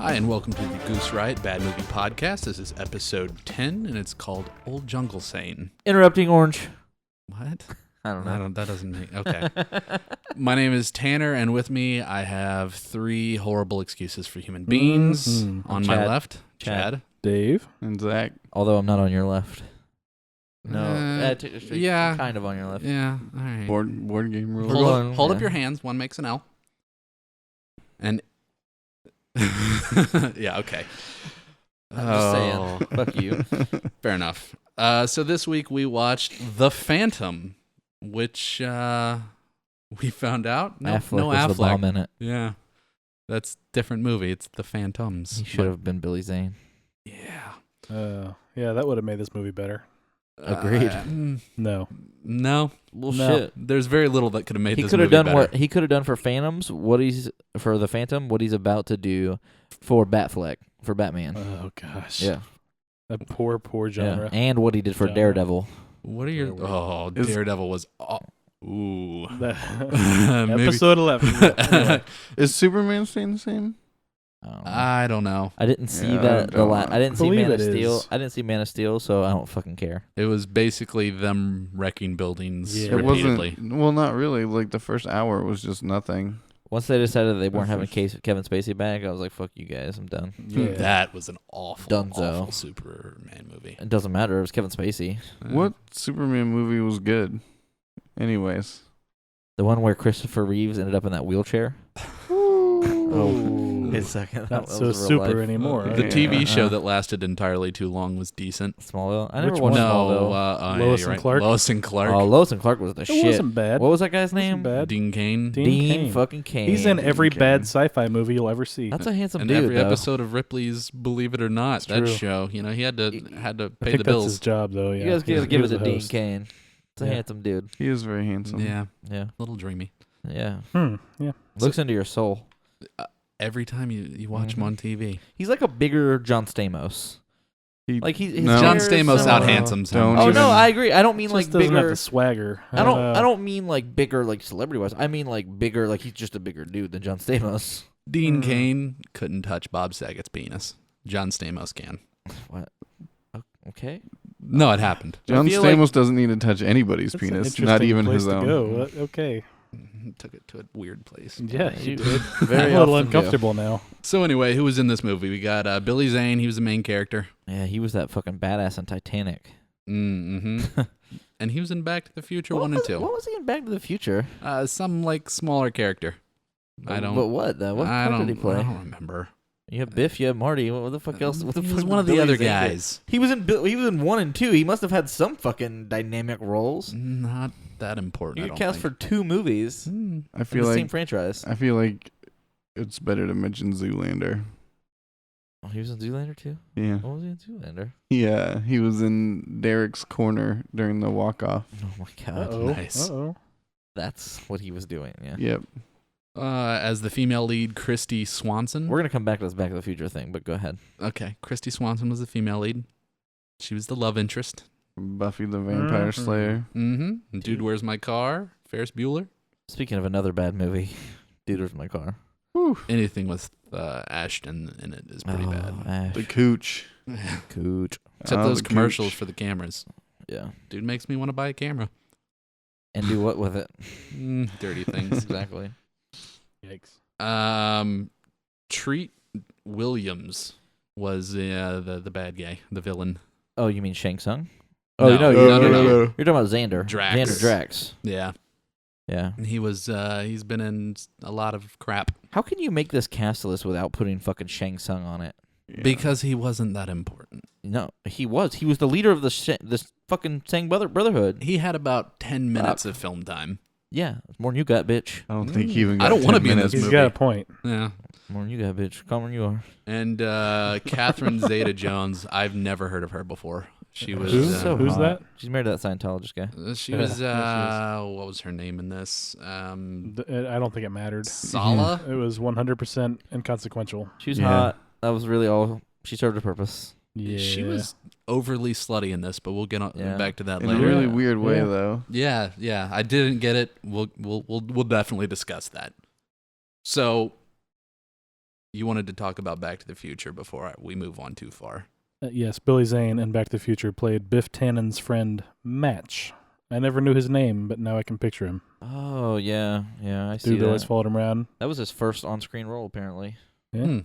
Hi, and welcome to the Goose Riot Bad Movie Podcast. This is episode 10, and it's called Old Jungle Sane. Interrupting Orange. What? I don't know. That doesn't make... Okay. My name is Tanner, and with me, I have three horrible excuses for human beings. On my left, Chad. Dave. And Zach. Although I'm not on your left. No. Yeah. I'm kind of on your left. Yeah, all right. Board game rules. Hold up your hands. One makes an L. And... yeah, okay. I'm just saying. Fuck you. Fair enough. So this week we watched The Phantom, which we found out Affleck no was Affleck. the bomb in it. Yeah, that's a different movie. It's The Phantoms. He should have been Billy Zane. Yeah. Yeah, that would have made this movie better. Agreed. No. Well, No. shit. There's very little that could have made He this could movie have done better. what he could have done for Phantoms. For the Phantom, what he's about to do for Batfleck for Batman. Oh gosh. Yeah. That poor genre. Yeah. And what he did for Genre. Daredevil. What are your... Oh, Daredevil was... Ooh. Maybe- Episode 11. Anyway. Is Superman staying the same? I don't know. I didn't see Yeah, I didn't see believe Man of it Steel. is. I didn't see Man of Steel, so I don't fucking care. It was basically them wrecking buildings Yeah. It repeatedly. wasn't. Well, not really. Like the first hour was just nothing. Once they decided they weren't having Kevin Spacey back, I was like, "Fuck you guys, I'm done." Yeah. That was an awful Dunzo. Superman movie. It doesn't matter. It was Kevin Spacey. What Superman movie was good? Anyways. The one where Christopher Reeves ended up in that wheelchair. Oh. Wait a second. Not That so was real super life. anymore. The Right? TV show that lasted entirely too long was decent. Smallville. I never Which watched one? Smallville. Lois you're and Clark? Lois and Clark. Oh, Lois and Clark was the It shit. wasn't bad. What was that guy's Wasn't name? bad. Dean Cain. Dean Cain. fucking Kane. He's in every Cain. bad sci-fi movie you'll ever see. That's a handsome And dude. every though. episode of Ripley's Believe It or Not, It's that true. show, he had to I pay think the that's bills. his job, though. Yeah. You guys He gotta give it was to the Dean host. Kane. It's a Yeah. handsome dude. He is very handsome. Yeah, Yeah. a little dreamy. Yeah. Yeah. Looks into your soul. Every time you watch him on TV. He's like a bigger John Stamos. He- Like his No. John hair is Stamos so- out handsome Don't Oh even- no, I agree. I don't mean Just like doesn't have bigger. the swagger. I don't mean like bigger like celebrity wise. I mean like bigger like he's just a bigger dude than John Stamos. Dean Cain couldn't touch Bob Saget's penis. John Stamos can. What? Okay. No, it happened. John feel like- Stamos doesn't need to touch anybody's That's an penis, not interesting even place his to own. go. Okay. Took it to a weird place. Yeah, You you did. very I'm a little often do. uncomfortable now. So anyway, who was in this movie? We got Billy Zane. He was the main character. Yeah, he was that fucking badass in Titanic. Mm-hmm. And he was in Back to the Future 1 and What 2. was he in Back to the Future? Some like smaller character. I don't. But what? What I part don't. did he play? I don't remember. You have Biff. You have Marty. What the fuck else? What the He fuck was did one of the Billy other Zane do? guys. He was in 1 and 2. He must have had some fucking dynamic roles. Not that important. You I could don't cast for think. 2 movies in I feel the like same franchise. I feel like it's better to mention Zoolander. Oh, he was in Zoolander too. Yeah. What was he in Zoolander? Yeah, he was in Derek's corner during the walk-off. Oh my god, Uh-oh. Nice. Uh-oh. that's what he was doing. Yeah. Yep. As the female lead, Christy Swanson. We're gonna come back to this Back to the Future thing, but go ahead. Okay, Christy Swanson was the female lead. She was the love interest. Buffy the Vampire Mhm. Slayer. Mm-hmm. Dude, Where's My Car? Ferris Bueller. Speaking of another bad movie, Dude, Where's My Car? Whew. Anything with Ashton in it is pretty bad. Ash. The Cooch. Cooch. Except Oh, those the commercials Cooch. for the cameras. Yeah. Dude makes me want to buy a camera. And do what with it? Dirty things. Exactly. Yikes. Treat Williams was the bad guy, the villain. Oh, you mean Shang Tsung? No, Oh, no, no, no. you're talking about Xander. Drax. Xander Drax. Yeah, Yeah. he was. He's been in a lot of crap How can you make this cast list without putting fucking Shang Tsung on it? Yeah. because he wasn't that important. No, he was. He was the leader of this fucking Sang Brotherhood. He had about 10 minutes of film time. Yeah, it's more than you got, bitch. I don't think he even got I don't wanna 10 be in this minutes. He's movie. got a point. Yeah. More than you got, bitch. Calmer than you are. And Catherine Zeta-Jones, I've never heard of her before. She was. Who? So Who's hot. that? She's married to that Scientologist guy. She was. Yeah, What was her name in this? I don't think it mattered. Sala. It was 100% inconsequential. She was Yeah. hot. That was really all. She served a purpose. Yeah. She was overly slutty in this, but we'll get back to that In later. a really Yeah. weird way, Yeah. though. Yeah. I didn't get it. We'll definitely discuss that. So, You wanted to talk about Back to the Future before we move on too far. Yes, Billy Zane in Back to the Future played Biff Tannen's friend Match. I never knew his name, but now I can picture him. Oh, yeah. Yeah, I see Dude that. always followed him around. That was his first on-screen role, apparently. Yeah.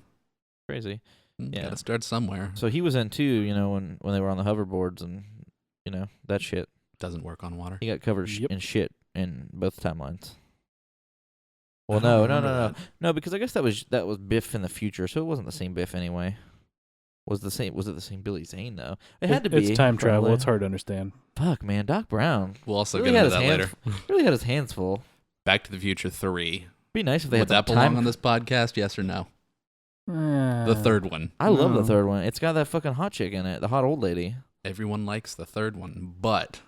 Crazy. Yeah. Gotta start somewhere. So he was in, too, you know, when they were on the hoverboards and, you know, that shit. Doesn't work on water. He got covered Yep. in shit in both timelines. Well, I don't no, remember that. no, because I guess that was Biff in the future, so it wasn't the same Biff anyway. Was it the same Billy Zane though? It had to be. It's time travel. probably. It's hard to understand. Fuck, man, Doc Brown We'll also really get had into his that later. Really had his hands full. Back to the Future 3. Be nice if they Would had that some belong time. on this podcast? Yes or no? The third one. I love the No. third one. It's got that fucking hot chick in it, the hot old lady, Everyone likes the third one, but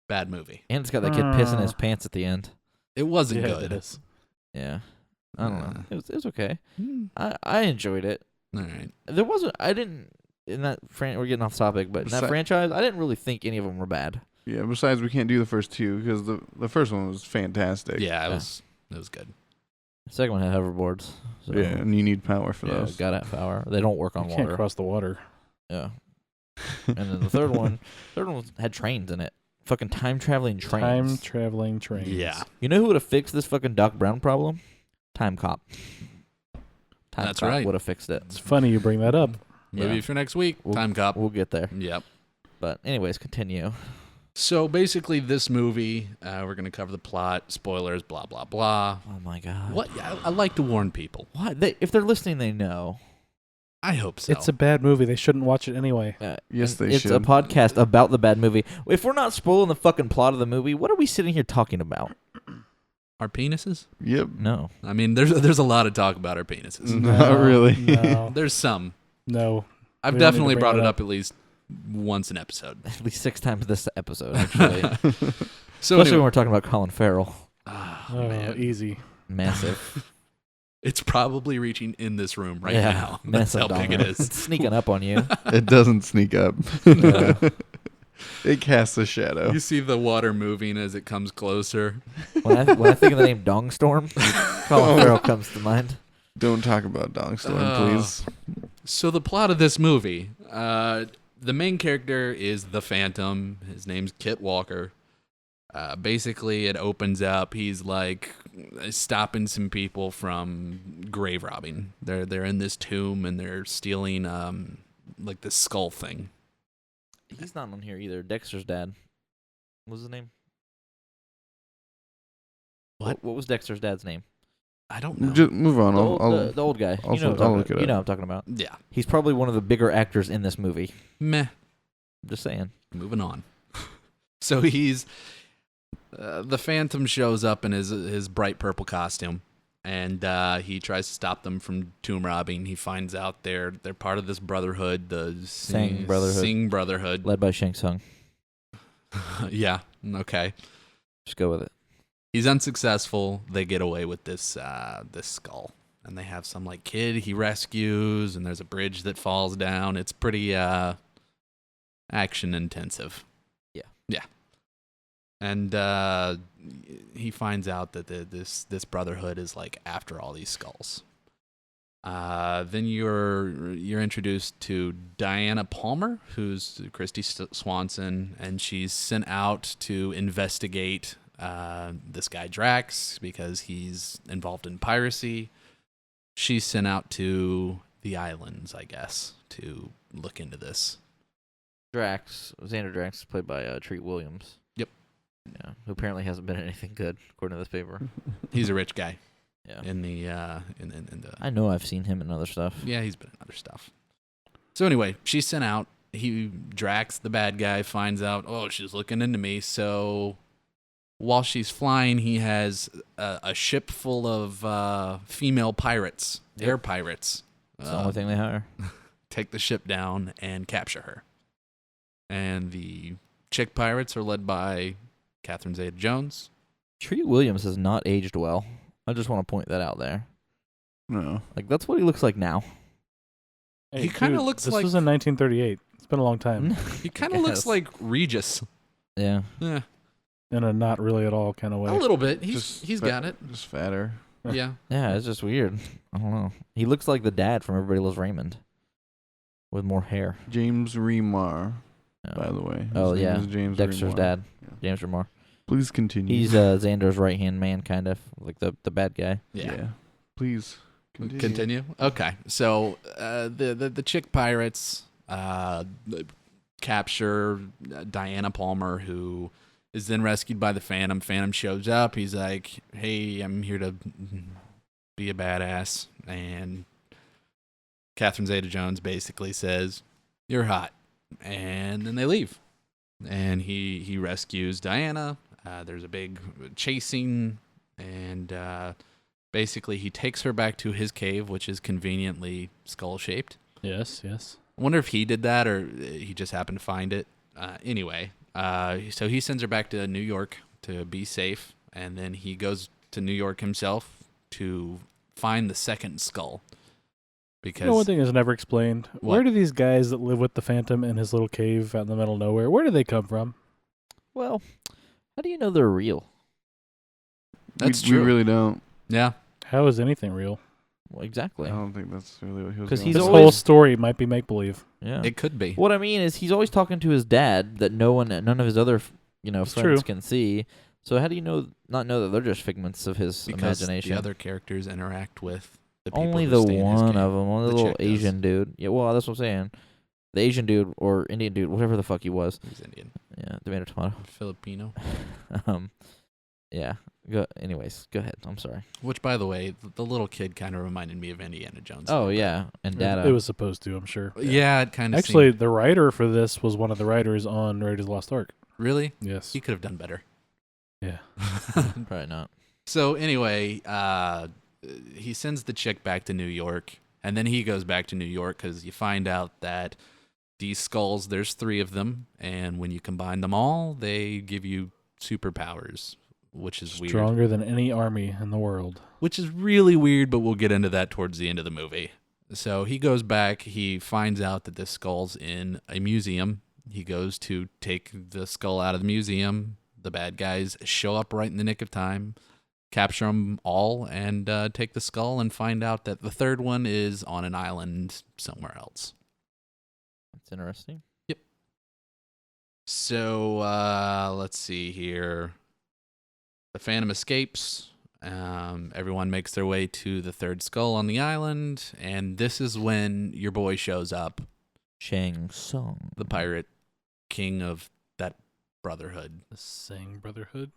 bad movie. and it's got that kid pissing his pants at the end. It wasn't Yeah, good. it is. Yeah, I don't know. It was okay. Hmm. I enjoyed it. All right. There wasn't. I didn't. In that we're getting off topic, but in that franchise, I didn't really think any of them were bad. Yeah. Besides, we can't do the first two because the first one was fantastic. Yeah, it was good. The second one had hoverboards. So Yeah, and you need power for yeah, those. gotta have power. They don't work on You can't water. cross the water. Yeah. And then the third one had trains in it. Fucking time traveling trains. Time traveling trains. Yeah. You know who would have fixed this fucking Doc Brown problem? Timecop. That's Timecop right. would have fixed it. It's funny you bring that up. Movie Yeah. for next week. We'll- Timecop. We'll get there. Yep. But anyways, continue. So basically, this movie, we're going to cover the plot, spoilers, blah, blah, blah. Oh my god. What? I like to warn people. What? If they're listening, they know. I hope so. It's a bad movie. They shouldn't watch it anyway. Yes, and they it's a should. podcast about the bad movie. If we're not spoiling the fucking plot of the movie, what are we sitting here talking about? Our penises? Yep. No. I mean, there's a lot of talk about our penises. Not really. No. There's some. No. I've We don't need to definitely bring brought that it up. up at least once an episode. At least 6 times this episode, actually. So Especially when anyway, we're talking about Colin Farrell. Oh, man. easy. Massive. It's probably reaching in this room right Yeah, now. That's massive how big it dollar. is. It's sneaking up on you. It doesn't sneak up. No. It casts a shadow. You see the water moving as it comes closer. When I think of the name Dong Storm, Colin Farrell comes to mind. Don't talk about Dong Storm, Oh. please. So the plot of this movie, the main character is the Phantom. His name's Kit Walker. Basically, it opens up. He's like stopping some people from grave robbing. They're in this tomb and they're stealing like this skull thing. He's not on here either. Dexter's dad. What was his name? What? What was Dexter's dad's name? I don't know. Just move on. The I'll, old guy. I'll You know what I'll I'm look talking it about. You know up. what I'm talking about. Yeah. He's probably one of the bigger actors in this movie. Meh. I'm just saying. Moving on. So he's the Phantom shows up in his bright purple costume, and he tries to stop them from tomb robbing. He finds out they're part of this brotherhood, the Sing Brotherhood. Sing Brotherhood. Led by Shang Tsung. Yeah. Okay. Just go with it. He's unsuccessful. They get away with this skull, and they have some like kid he rescues, and there's a bridge that falls down. It's pretty action intensive. Yeah. And he finds out that this brotherhood is like after all these skulls. Then you're introduced to Diana Palmer, who's Christy Swanson, and she's sent out to investigate this guy Drax because he's involved in piracy. She's sent out to the islands, I guess, to look into this. Xander Drax is played by Treat Williams. Yep. Yeah, who apparently hasn't been in anything good, according to this paper. He's a rich guy. Yeah. In the in the I know I've seen him in other stuff. yeah, he's been in other stuff. So anyway, she's sent out. Drax, the bad guy, finds out, oh, she's looking into me. So while she's flying, he has a ship full of female pirates, air pirates. It's the only thing they hire. Take the ship down and capture her. And the chick pirates are led by Catherine Zeta-Jones. Treat Williams has not aged well. I just want to point that out there. No. Like, that's what he looks like now. Hey, He kinda dude, looks this like- was in 1938. It's been a long time. He kind of looks Yes. like Regis. Yeah. Yeah, In a not really at all kind of way. a little bit. Just He's fa- got it. Just fatter. Yeah. Yeah, it's just weird. I don't know. He looks like the dad from Everybody Loves Raymond, with more hair. James Remar, Yeah. by the way. His Oh name yeah, is James Dexter's Remar. dad, Yeah. James Remar. Please continue. He's Xander's right hand man, kind of like the bad guy. Yeah. Please continue. Continue. Okay. So the chick pirates capture Diana Palmer, who is then rescued by the Phantom. Phantom shows up. He's like, "Hey, I'm here to be a badass," and Catherine Zeta-Jones basically says, "You're hot," and then they leave. And he rescues Diana. There's a big chasing, and basically he takes her back to his cave, which is conveniently skull-shaped. Yes, yes. I wonder if he did that or he just happened to find it. Anyway, so he sends her back to New York to be safe, and then he goes to New York himself to find the second skull. Because You know, one thing is never explained. What? Where do these guys that live with the Phantom in his little cave out in the middle of nowhere, where do they come from? Well, how do you know they're real? That's we true. We really don't. Yeah, How is anything real? Well, exactly. I don't think that's really what he was 'Cause going he's This for. whole always- story might be make-believe. Yeah. it could be. What I mean is, he's always talking to his dad that none of his other, It's friends true. can see. So how do you not know that they're just figments of his Because imagination? the other characters interact with the people Only who the stay in his one cave. of them, only the The little chick does. Asian dude. Yeah, well, that's what I'm saying. The Asian dude or Indian dude, whatever the fuck he was. He's Indian. Yeah, tomato, tomato. Filipino. Yeah. Anyways, go ahead. I'm sorry. Which, by the way, the little kid kind of reminded me of Indiana Jones. Oh yeah, and Data. It was supposed to, I'm sure. Yeah, it kind of Actually, the writer for this was one of the writers on Raiders of the Lost Ark. really? Yes. He could have done better. Yeah. Probably not. So anyway, he sends the chick back to New York, and then he goes back to New York because you find out that these skulls, there's 3 of them, and when you combine them all, they give you superpowers, which is weird. Stronger than any army in the world. Which is really weird, but we'll get into that towards the end of the movie. So he goes back, he finds out that this skull's in a museum. He goes to take the skull out of the museum. The bad guys show up right in the nick of time, capture them all, and take the skull and find out that the third one is on an island somewhere else. That's interesting. So let's see here. The Phantom escapes. Everyone makes their way to the third skull on the island, and this is when your boy shows up, Shang Tsung. the pirate king of that brotherhood. The Sang Brotherhood.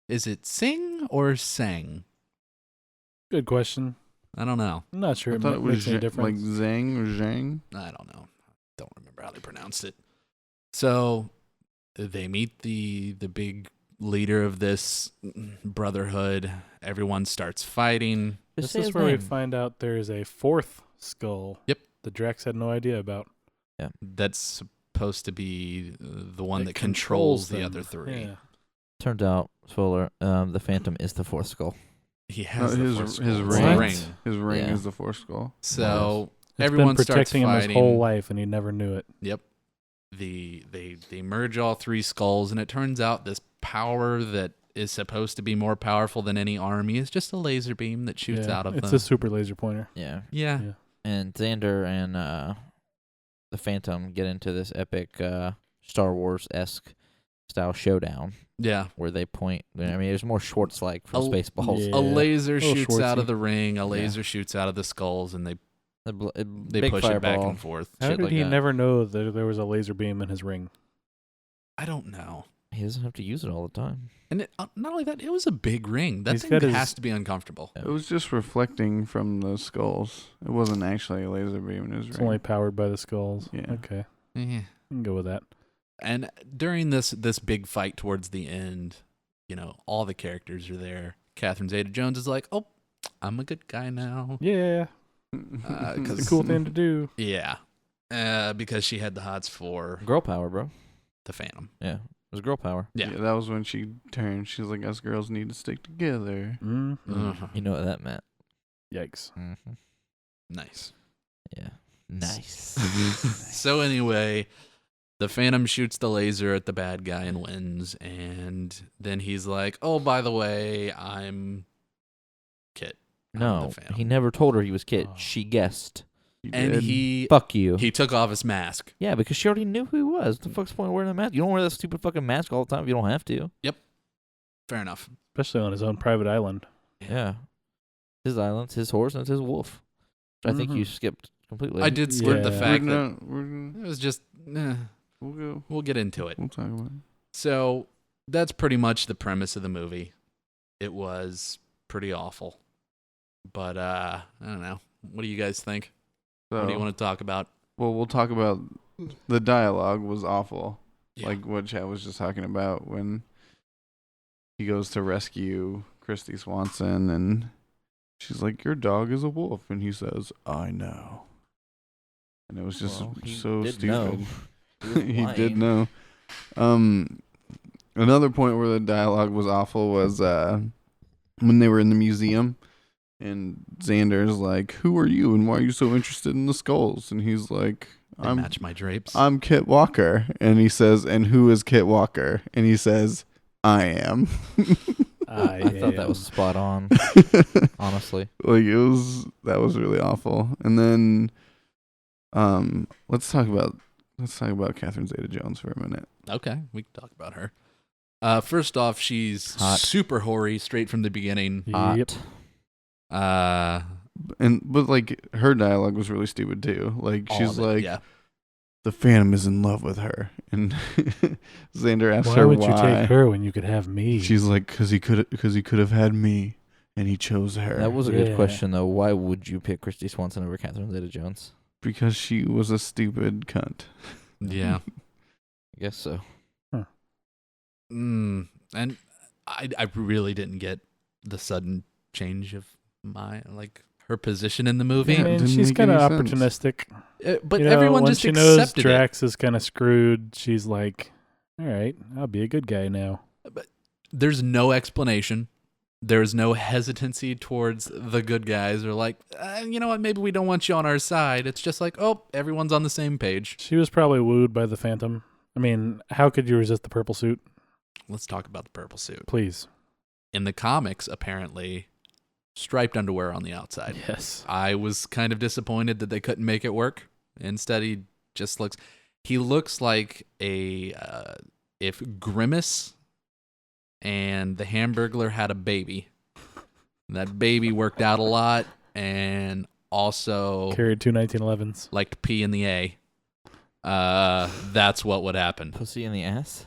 Is it Sing or Sang? Good question. I don't know. I'm not sure I it thought it was makes any like difference. Zhang or Zhang. I don't know. Don't remember how they pronounced it. So they meet the big leader of this brotherhood. Everyone starts fighting. Just This say is his where we name. find out there is a 4th skull. Yep. The Drax had no idea about. That's supposed to be the one It that controls the them. other 3. Yeah. Turns out, spoiler, the Phantom is the 4th skull. He has No, the his- fourth his skull. It's a ring. ring. His ring Yeah. is the 4th skull. So It's everyone been starts protecting him fighting. his whole life, and he never knew it. Yep. They merge all 3 skulls, and it turns out this power that is supposed to be more powerful than any army is just a laser beam that shoots Yeah, out of it's them. a super laser pointer. Yeah. Yeah. Yeah. And Xander and the Phantom get into this epic Star Wars-esque style showdown Yeah. where they point. I mean, there's more Schwartz-like from A- Spaceballs. Yeah. A laser Little shoots out Schwartzy. of the ring, a laser shoots out of the skulls, and they Big push fireball. it back and forth. How Shit did like he that. never know that there was a laser beam in his ring? I don't know. He doesn't have to use it all the time. And not only that, it was a big ring. That He's thing got his- has to be uncomfortable. Yeah. It was just reflecting from the skulls. It wasn't actually a laser beam in his It's ring. only powered by the skulls. Yeah. Okay. Yeah. I can go with that. And during this big fight towards the end, all the characters are there. Catherine Zeta-Jones is like, "Oh, I'm a good guy now." Yeah. 'cause- It's a cool thing to do. Yeah. Because she had the hots for Girl power, bro. the Phantom. Yeah. It was girl power. Yeah. That was when she turned. She's like, us girls need to stick together. Uh-huh. You know what that meant. Yikes. Mm-hmm. Nice. Yeah. Nice. So anyway, the Phantom shoots the laser at the bad guy and wins. And then he's like, "Oh, by the way, I'm No, the Phantom. he never told her he was Kit. Oh. She guessed. And did. he Fuck you. took off his mask. Yeah, because she already knew who he was. The fuck's the point of wearing the mask? You don't wear that stupid fucking mask all the time if you don't have to. Fair enough. Especially on his own private island. Yeah. His island, his horse, and it's his wolf. Which I think you Mhm. skipped completely. I did skip the Yeah. fact we're that not, we're, it was just. We'll get into it. we'll talk about it. So that's pretty much the premise of the movie. It was pretty awful, but I don't know. What do you guys think? So, What do you want to talk about? well, we'll talk about the dialogue was awful. Yeah. Like what Chad was just talking about when he goes to rescue Christy Swanson and she's like, "Your dog is a wolf," and he says, "I know." And it was just Well, he so did stupid. know. He was He did lying. know. Another point where the dialogue was awful was when they were in the museum and Xander's like, "Who are you and why are you so interested in the skulls?" And he's like, They match my drapes. I'm Kit Walker." And he says, "And who is Kit Walker?" And he says, "I am." I thought that was spot on, honestly. Like that was really awful. And then let's talk about Catherine Zeta-Jones for a minute. Okay, we can talk about her. First off, she's Hot. super hoary straight from the beginning. Yep. But like her dialogue was really stupid too. Like All she's of it, like, yeah. "The Phantom is in love with her," and Xander asks Why her would why. you take her when you could have me? She's like, "Cause he could have had me, and he chose her." That was a good Yeah. question, though. Why would you pick Christy Swanson over Catherine Zeta-Jones? because she was a stupid cunt. Yeah. I guess so. And I really didn't get the sudden change of her position in the movie. I mean, didn't she's make kind of any sense. opportunistic. But You know, everyone when just she knows accepted Drax is kind of screwed, she's like, "All right, I'll be a good guy now." it. There's no explanation. There's no hesitancy towards the good guys or like, you know what, maybe we don't want you on our side. It's just like, oh, everyone's on the same page. She was probably wooed by the Phantom. I mean, how could you resist the purple suit? Let's talk about the purple suit. Please. In the comics, apparently, striped underwear on the outside. Yes. I was kind of disappointed that they couldn't make it work. Instead, he looks like if Grimace and the Hamburglar had a baby. That baby worked out a lot and also Carried two 1911s. liked P in the A. That's what would happen. Pussy in the ass?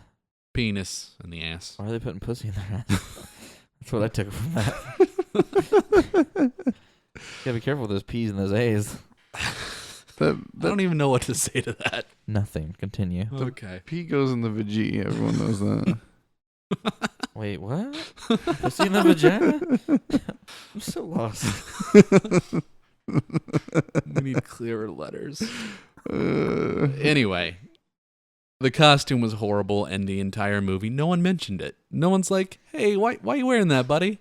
Penis in the ass. Why are they putting pussy in their ass? That's what I took from that. Gotta be careful with those P's and those A's. I don't even know what to say to that. Nothing. Continue. Okay. P goes in the vagina. Everyone knows that. Wait, what? Pussy in the vagina? I'm so lost. We need clearer letters. Anyway, the costume was horrible, and the entire movie, no one mentioned it. No one's like, "Hey, why are you wearing that, buddy?"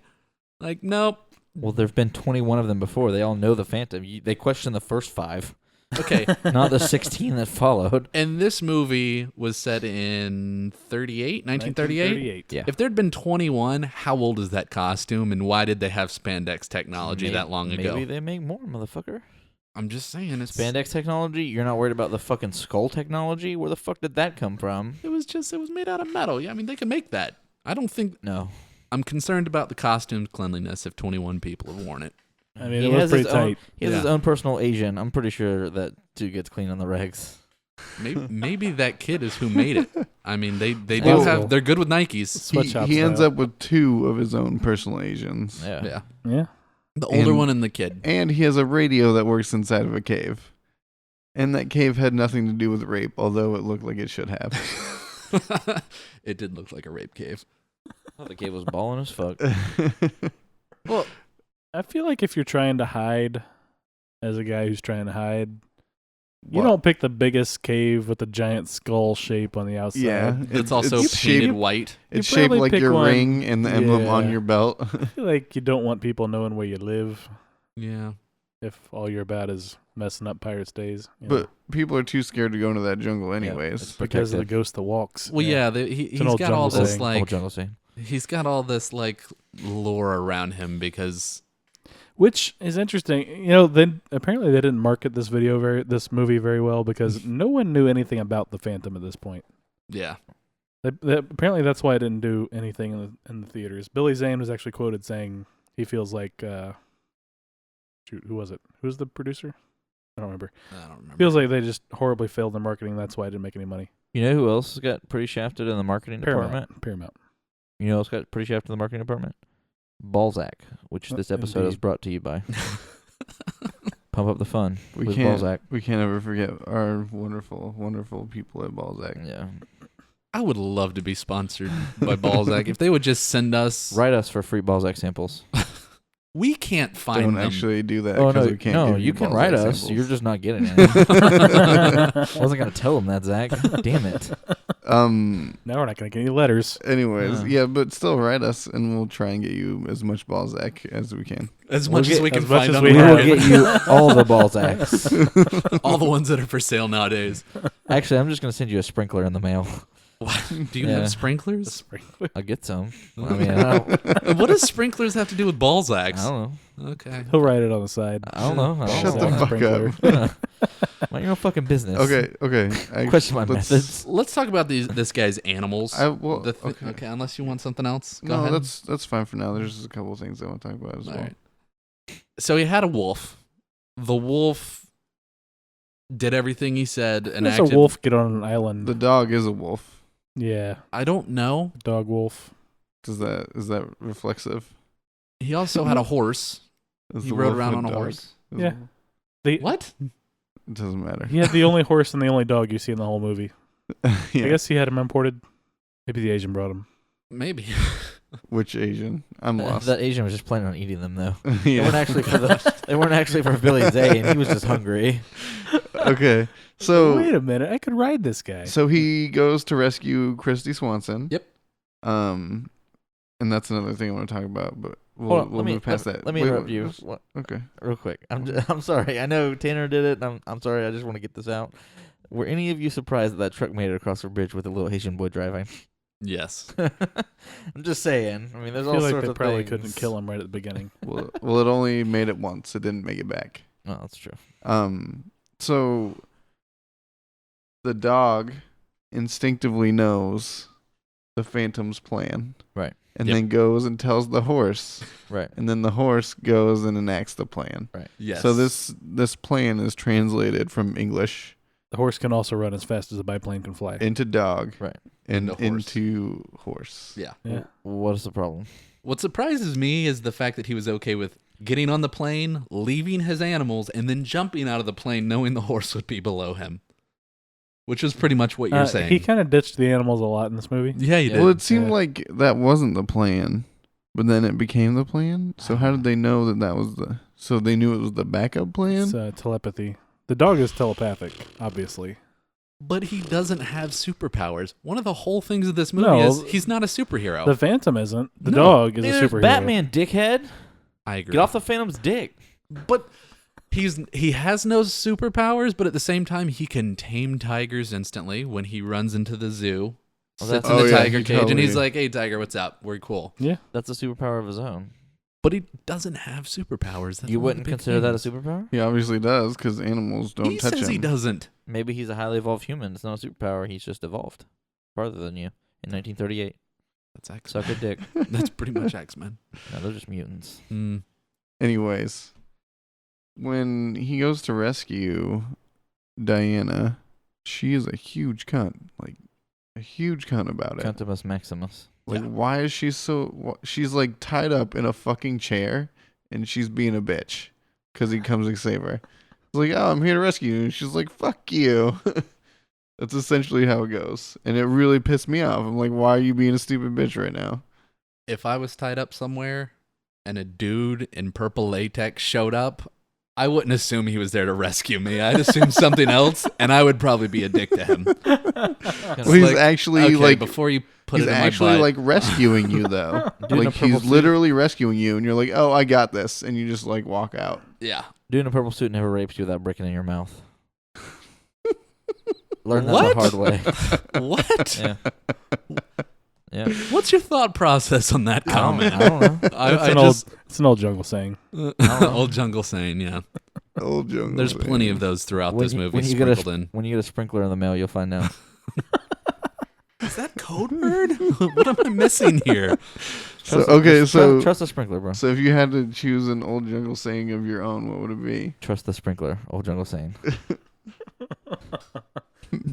Like, nope. Well, there've been 21 of them before. They all know the Phantom. They question the first 5, Okay. not the 16 that followed. And this movie was set in 1938? Yeah. If there'd been 21, how old is that costume, and why did they have spandex technology that long ago? Maybe they make more, motherfucker. I'm just saying, it's Spandex technology? You're not worried about the fucking skull technology? Where the fuck did that come from? It was made out of metal. Yeah, I mean, they can make that. I don't think No. I'm concerned about the costume's cleanliness if 21 people have worn it. I mean, He it was has pretty his own- tight. He has his Yeah. own personal Asian. I'm pretty sure that dude gets clean on the regs. Maybe that kid is who made it. I mean, they do Possible. they're good with Nikes. Sweatshop He ends style. up with 2 of his own personal Asians. Yeah. Yeah. Yeah. The older And- one and the kid. And he has a radio that works inside of a cave. And that cave had nothing to do with rape, although it looked like it should have. It did look like a rape cave. Oh, the kid was balling as fuck. Well, I feel like if you're trying to hide, as a guy who's trying to hide, you What? don't pick the biggest cave with the giant skull shape on the outside. Yeah. It's also it's painted shaped, white. it's You shaped probably like pick your one- ring and the emblem on Yeah. your belt. I feel like you don't want people knowing where you live Yeah. if all you're about is messing up Pirates Days. you But know, people are too scared to go into that jungle anyways. it's because of the protected. ghost that walks. Well, yeah, he's an old got all jungle this saying. Old like jungle scene. he's got all this like lore around him because Which is interesting. Then apparently they didn't market this movie very well because no one knew anything about the Phantom at this point. Yeah. Apparently that's why it didn't do anything in the theaters. Billy Zane was actually quoted saying he feels like who was it? Who was the producer? I don't remember. Feels like they just horribly failed in marketing. That's why it didn't make any money. You know who else got pretty shafted in the marketing department? Paramount. You know who else got pretty shafted in the marketing department? Balzac, which this episode is brought to you by. Pump up the fun with Balzac. We can't ever forget our wonderful, wonderful people at Balzac. Yeah. I would love to be sponsored by Balzac. If they would just send us... Write us for free Balzac samples. We can't find them. Don't actually do that. Oh, no, we can't give you can Balzac write us. samples. You're just not getting it. I wasn't going to tell them that, Zach. Damn it. Now we're not going to get any letters. Anyways, yeah, but still write us, and we'll try and get you as much Balzac as we can. As much as we can as much find as on we the We will market. get you all the Balzacs. All the ones that are for sale nowadays. Actually, I'm just going to send you a sprinkler in the mail. Do you Yeah. have sprinklers? I'll get some. I mean, I don't What does sprinklers have to do with Balzacs? know. Okay. He'll write it on the side. I don't know. Shut the fuck up. Mind your own fucking business. Okay. Question my let's- methods. Let's talk about this guy's animals. Okay. Okay, unless you want something else. Go No, ahead. that's fine for now. There's just a couple of things I want to talk about as All well. right. So he had a wolf. The wolf did everything he said and Does acted. a wolf get on an island? The dog is a wolf. Yeah, I don't know. dog wolf. Is that reflexive? He also had a horse. Is He the rode wolf around on a dog? horse. Is Yeah. the- What? It doesn't matter. He had the only horse and the only dog you see in the whole movie. Yeah. I guess he had him imported. Maybe the Asian brought him. Maybe. Which Asian? I'm lost. That Asian was just planning on eating them, though. They Yeah. weren't actually for They weren't actually for Billy Zane. He was just hungry. Okay. So wait a minute, I could ride this guy. So he goes to rescue Christy Swanson. Yep. And that's another thing I want to talk about, but Hold on, we'll move past that. Let me Wait, interrupt wait, you what's- Okay. real quick. I'm sorry. I know Tanner did it, and I'm sorry. I just want to get this out. Were any of you surprised that truck made it across the bridge with a little Asian boy driving? Yes. I'm just saying. I mean, there's I all feel like sorts they of probably things. couldn't kill him right at the beginning. Well, it only made it once. It didn't make it back. Oh, that's true. So the dog instinctively knows the Phantom's plan. Right. And Yep. then goes and tells the horse. Right. And then the horse goes and enacts the plan. Right. Yes. So this plan is translated from English The horse can also run as fast as a biplane can fly. into dog. Right. And Into horse. into horse. Yeah. Yeah. What is the problem? What surprises me is the fact that he was okay with getting on the plane, leaving his animals, and then jumping out of the plane knowing the horse would be below him. Which is pretty much what you're saying. He kind of ditched the animals a lot in this movie. Yeah, he did. Well, it seemed Yeah. like that wasn't the plan, but then it became the plan. So how did they know that was the? So they knew it was the backup plan. It's telepathy. The dog is telepathic, obviously. But he doesn't have superpowers. One of the whole things of this movie No, is he's not a superhero. The Phantom isn't. The No. dog is Neither a is superhero. Batman, dickhead. I agree. Get off the Phantom's dick. But he has no superpowers, but at the same time he can tame tigers instantly when he runs into the zoo. Well, Sits that's- in the Oh, yeah, tiger he cage and totally- he's like, "Hey tiger, what's up? We're cool." That's a superpower of his own. But he doesn't have superpowers. That's You one of the wouldn't big consider that a things. superpower? He obviously does because animals don't He touch says him. he doesn't. Maybe he's a highly evolved human. It's not a superpower. He's just evolved farther than you in 1938. That's X. Suck a dick. That's pretty much X-Men. No, they're just mutants. Anyways, when he goes to rescue Diana, she is a huge cunt. Like a huge cunt about it. Cuntimus Maximus. Like, Yeah. why is she so? She's like tied up in a fucking chair, and she's being a bitch because he comes to save her. He's like, "Oh, I'm here to rescue you," and she's like, "Fuck you." That's essentially how it goes, and it really pissed me off. I'm like, "Why are you being a stupid bitch right now?" If I was tied up somewhere and a dude in purple latex showed up, I wouldn't assume he was there to rescue me. I'd assume something else, and I would probably be a dick to him. Well, he's like, actually Okay, like before you put he's it in my actually butt. like rescuing you though. Dude in a Like purple he's suit. literally rescuing you, and you're like, "Oh, I got this," and you just like walk out. yeah. Dude in a purple suit never rapes you without bricking in your mouth. Learn that What? the hard way. What? Yeah. Yeah. What's your thought process on that comment? I don't know. It's an old jungle saying. Old jungle saying, yeah. Old jungle. There's plenty of those throughout this movie when you sprinkled in. When you get a sprinkler in the mail, you'll find out. Is that code word? What am I missing here? Trust the sprinkler, bro. So if you had to choose an old jungle saying of your own, what would it be? Trust the sprinkler. Old jungle saying.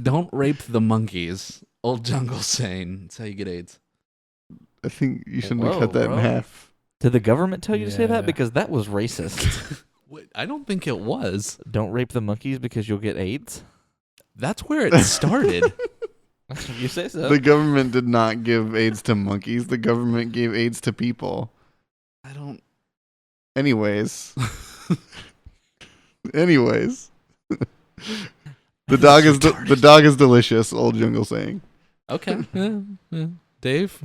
Don't rape the monkeys. Old jungle saying. That's how you get AIDS. I think you shouldn't have cut that in half. Did the government tell you to say that? Because that was racist. I don't think it was. Don't rape the monkeys because you'll get AIDS? That's where it started. You say so. The government did not give AIDS to monkeys. The government gave AIDS to people. I don't. Anyways. The dog is delicious. Old jungle saying. Okay. Yeah. Dave?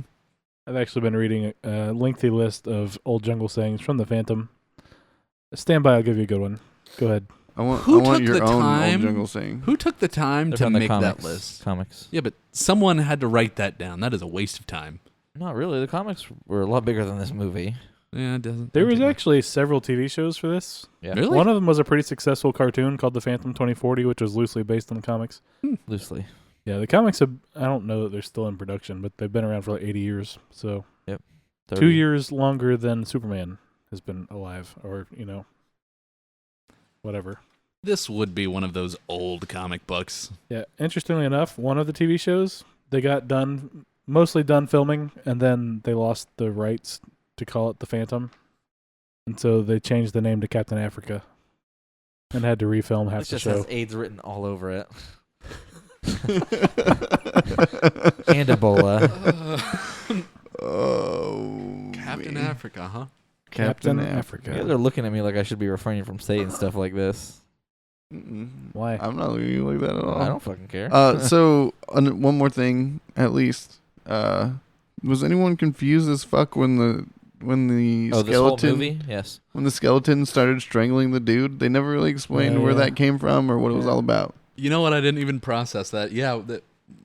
I've actually been reading a lengthy list of old jungle sayings from the Phantom. Stand by, I'll give you a good one. Go ahead. I want your own old jungle saying. Who took the time to make that list? Comics. Yeah, but someone had to write that down. That is a waste of time. Not really. The comics were a lot bigger than this movie. Yeah, it doesn't. There was actually several TV shows for this. Yeah. Really? One of them was a pretty successful cartoon called The Phantom 2040, which was loosely based on the comics. Loosely. Yeah, the comics have, I don't know that they're still in production, but they've been around for like 80 years. So 30. 2 years longer than Superman has been alive, or, whatever. This would be one of those old comic books. Yeah, interestingly enough, one of the TV shows, they got mostly done filming, and then they lost the rights to call it The Phantom. And so they changed the name to Captain Africa and had to refilm half It the just show. has AIDS written all over it. And Ebola. Oh, Captain Africa, huh? Captain Africa. Yeah, they're looking at me like I should be refraining from saying stuff like this. Why? I'm not looking at you like that at all. I don't fucking care. So one more thing, at least. Was anyone confused as fuck when the this whole movie? Yes. when the skeleton started strangling the dude? They never really explained where that came from or what it was all about. You know what? I didn't even process that. Yeah.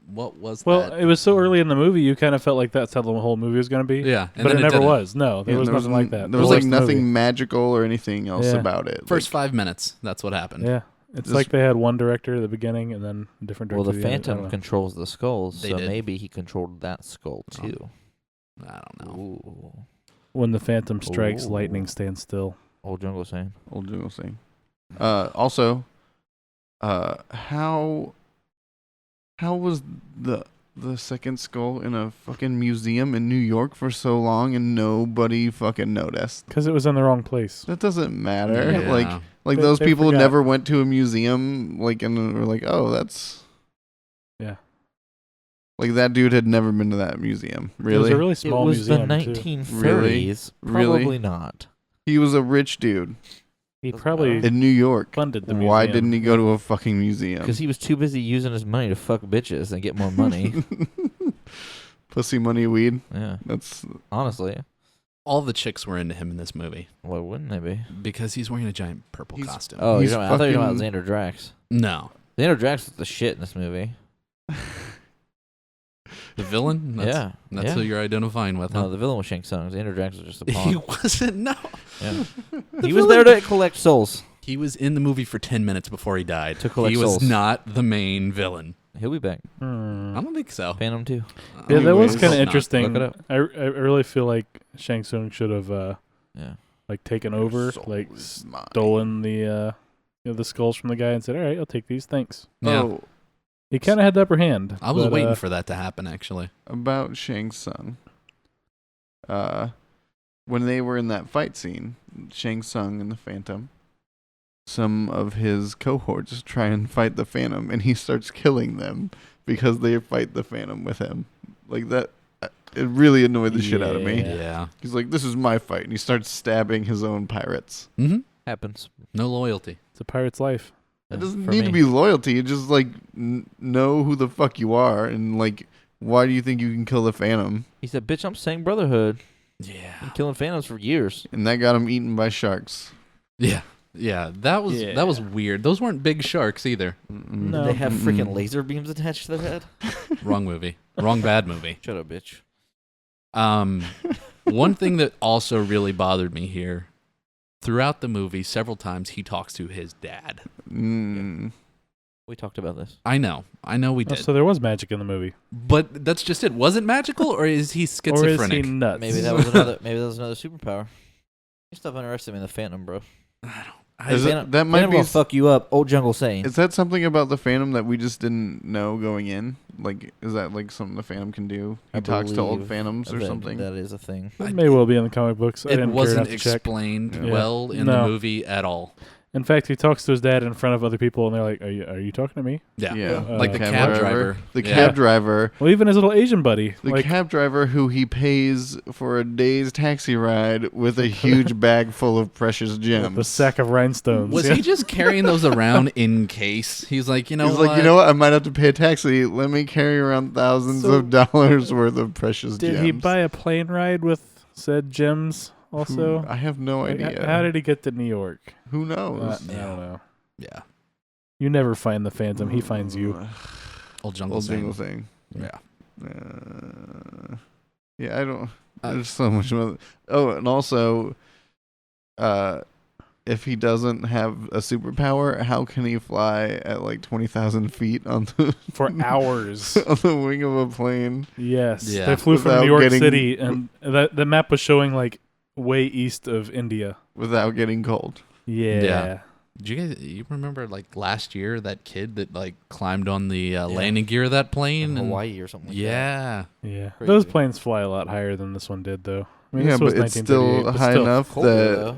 What was that? Well, it was so early in the movie, you kind of felt like that's how the whole movie was going to be. Yeah. But it never didn't. was. No, there was nothing like that. There was like the movie. nothing magical or anything else about it. First 5 minutes. That's what happened. Yeah. It's like they had one director at the beginning and then a different director. Well, the at the end. Phantom controls the skulls, They so did. maybe he controlled that skull too. I don't know. Ooh. When the Phantom strikes, Ooh. lightning stands still. Old jungle saying. Old jungle saying. Also, how was the second skull in a fucking museum in New York for so long and nobody fucking noticed? Because it was in the wrong place. That doesn't matter. Yeah. Like They- those they people forgot. never went to a museum, and were like, oh, that's... Yeah. Like, that dude had never been to that museum. It was Really? a really small it was museum, the too. 1930s. Really? Probably not. He was a rich dude He probably in New York. funded the museum. Why didn't he go to a fucking museum? Because he was too busy using his money to fuck bitches and get more money. Pussy, money, weed. Yeah. That's... Honestly. All the chicks were into him in this movie Why wouldn't they be? because he's wearing a giant purple He's- costume. Oh, He's I thought you were talking fucking- about Xander Drax. No. Xander Drax was the shit in this movie. The villain? Yeah. That's yeah. who you're identifying with, No, huh? the villain was Shang Tsung. Xander Drax was just a He pawn. wasn't. No. Yeah. He was there to collect souls. He was in the movie for 10 minutes before he died. To collect he was souls. not the main villain. He'll be back. I don't think so. Phantom 2. Yeah, that was Anyways. kind of Not. interesting. Look it up. I really feel like Shang Tsung should have Yeah. taken over, Soul like is mine. stolen the the skulls from the guy and said, "All right, I'll take these. Thanks." Yeah. Oh, He kind of had the upper hand. I was but, waiting for that to happen, actually. about Shang Tsung. When they were in that fight scene, Shang Tsung and the Phantom, some of his cohorts try and fight the Phantom, and he starts killing them because they fight the Phantom with him. Like that, it really annoyed the shit out of me. Yeah. Yeah. He's like, "This is my fight," and he starts stabbing his own pirates. Mm-hmm. Happens. No loyalty. It's a pirate's life. It doesn't For need me. to be loyalty. It just know who the fuck you are, and why do you think you can kill the Phantom? He said, bitch, I'm saying brotherhood. Yeah. Been killing phantoms for years. And that got him eaten by sharks. Yeah. Yeah. That was weird. Those weren't big sharks either. Mm-mm. No. Did they have freaking laser beams attached to their head? Wrong movie. Wrong bad movie. Shut up, bitch. One thing that also really bothered me here, throughout the movie, several times he talks to his dad. We talked about this. I know we did. So there was magic in the movie. But that's just it. Was it magical, or is he Or is schizophrenic? he nuts? Maybe that was another. Maybe that was another superpower. You stop underestimating the Phantom, bro. That might Phantom be. will fuck you up. Old Jungle saying. Is that something about the Phantom that we just didn't know going in? Like, is that like something the Phantom can do? He I talks to old believe Phantoms or that- something. That is a thing. It may well be in the comic books. I It didn't wasn't care enough to check. explained Yeah. well in No. the movie at all. In fact, he talks to his dad in front of other people, and they're like, "Are you talking to me?" Yeah, Like the cab driver. The Yeah. cab driver. Well, even his little Asian buddy. The like, cab driver who he pays for a day's taxi ride with a huge bag full of precious gems. the sack of rhinestones. Was Yeah. he just carrying those around in case? He's like, He's like, you know what? I might have to pay a taxi. Let me carry around thousands So- of dollars worth of precious Did gems. he buy a plane ride with said gems also? I have no Like, idea. how did he get to New York? Who knows? I don't know. Yeah. You never find the Phantom. He finds you. Old Jungle Old saying. jingle thing. Yeah. Yeah, I don't. There's so much more. Oh, and also, if he doesn't have a superpower, how can he fly at like 20,000 feet on the For hours. on the wing of a plane? Yes. Yeah. They flew from Without New York getting- City, and the map was showing like way east of India. Without getting cold. Yeah. Did you remember like last year that kid that like climbed on the landing gear of that plane? In and- Hawaii or something like that. Yeah. Yeah. Crazy. Those planes fly a lot higher than this one did, though. I mean, Yeah, this was but it's still 1938, but high still. enough Colder, that though.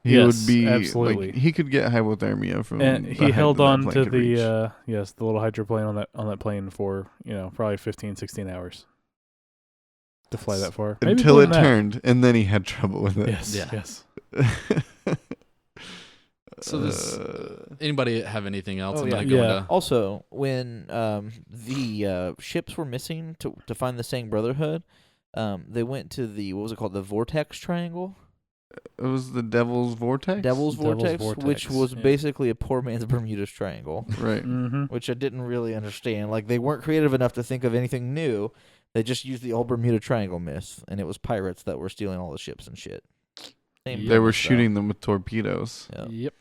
he Yes, would be absolutely. like he could get hypothermia from. And the he height held that on plane to could reach. the the little hydroplane on that plane for probably 15, 16 hours to fly that far. Maybe until more it than that. turned, and then he had trouble with it. Yes. Yeah. Yes. So this. Anybody have anything else? Oh, I'm yeah. gonna go Yeah. into. Also, when the ships were missing to find the Sang Brotherhood, they went to the, what was it called, the Vortex Triangle? It was the Devil's Vortex. Devil's Vortex, which Vortex, was yeah. basically a poor man's Bermuda's Triangle, Right. Mm-hmm. which I didn't really understand. Like, they weren't creative enough to think of anything new. They just used the old Bermuda Triangle myth, and it was pirates that were stealing all the ships and shit. Same They were premise, though. shooting them with torpedoes, Yeah. Yep.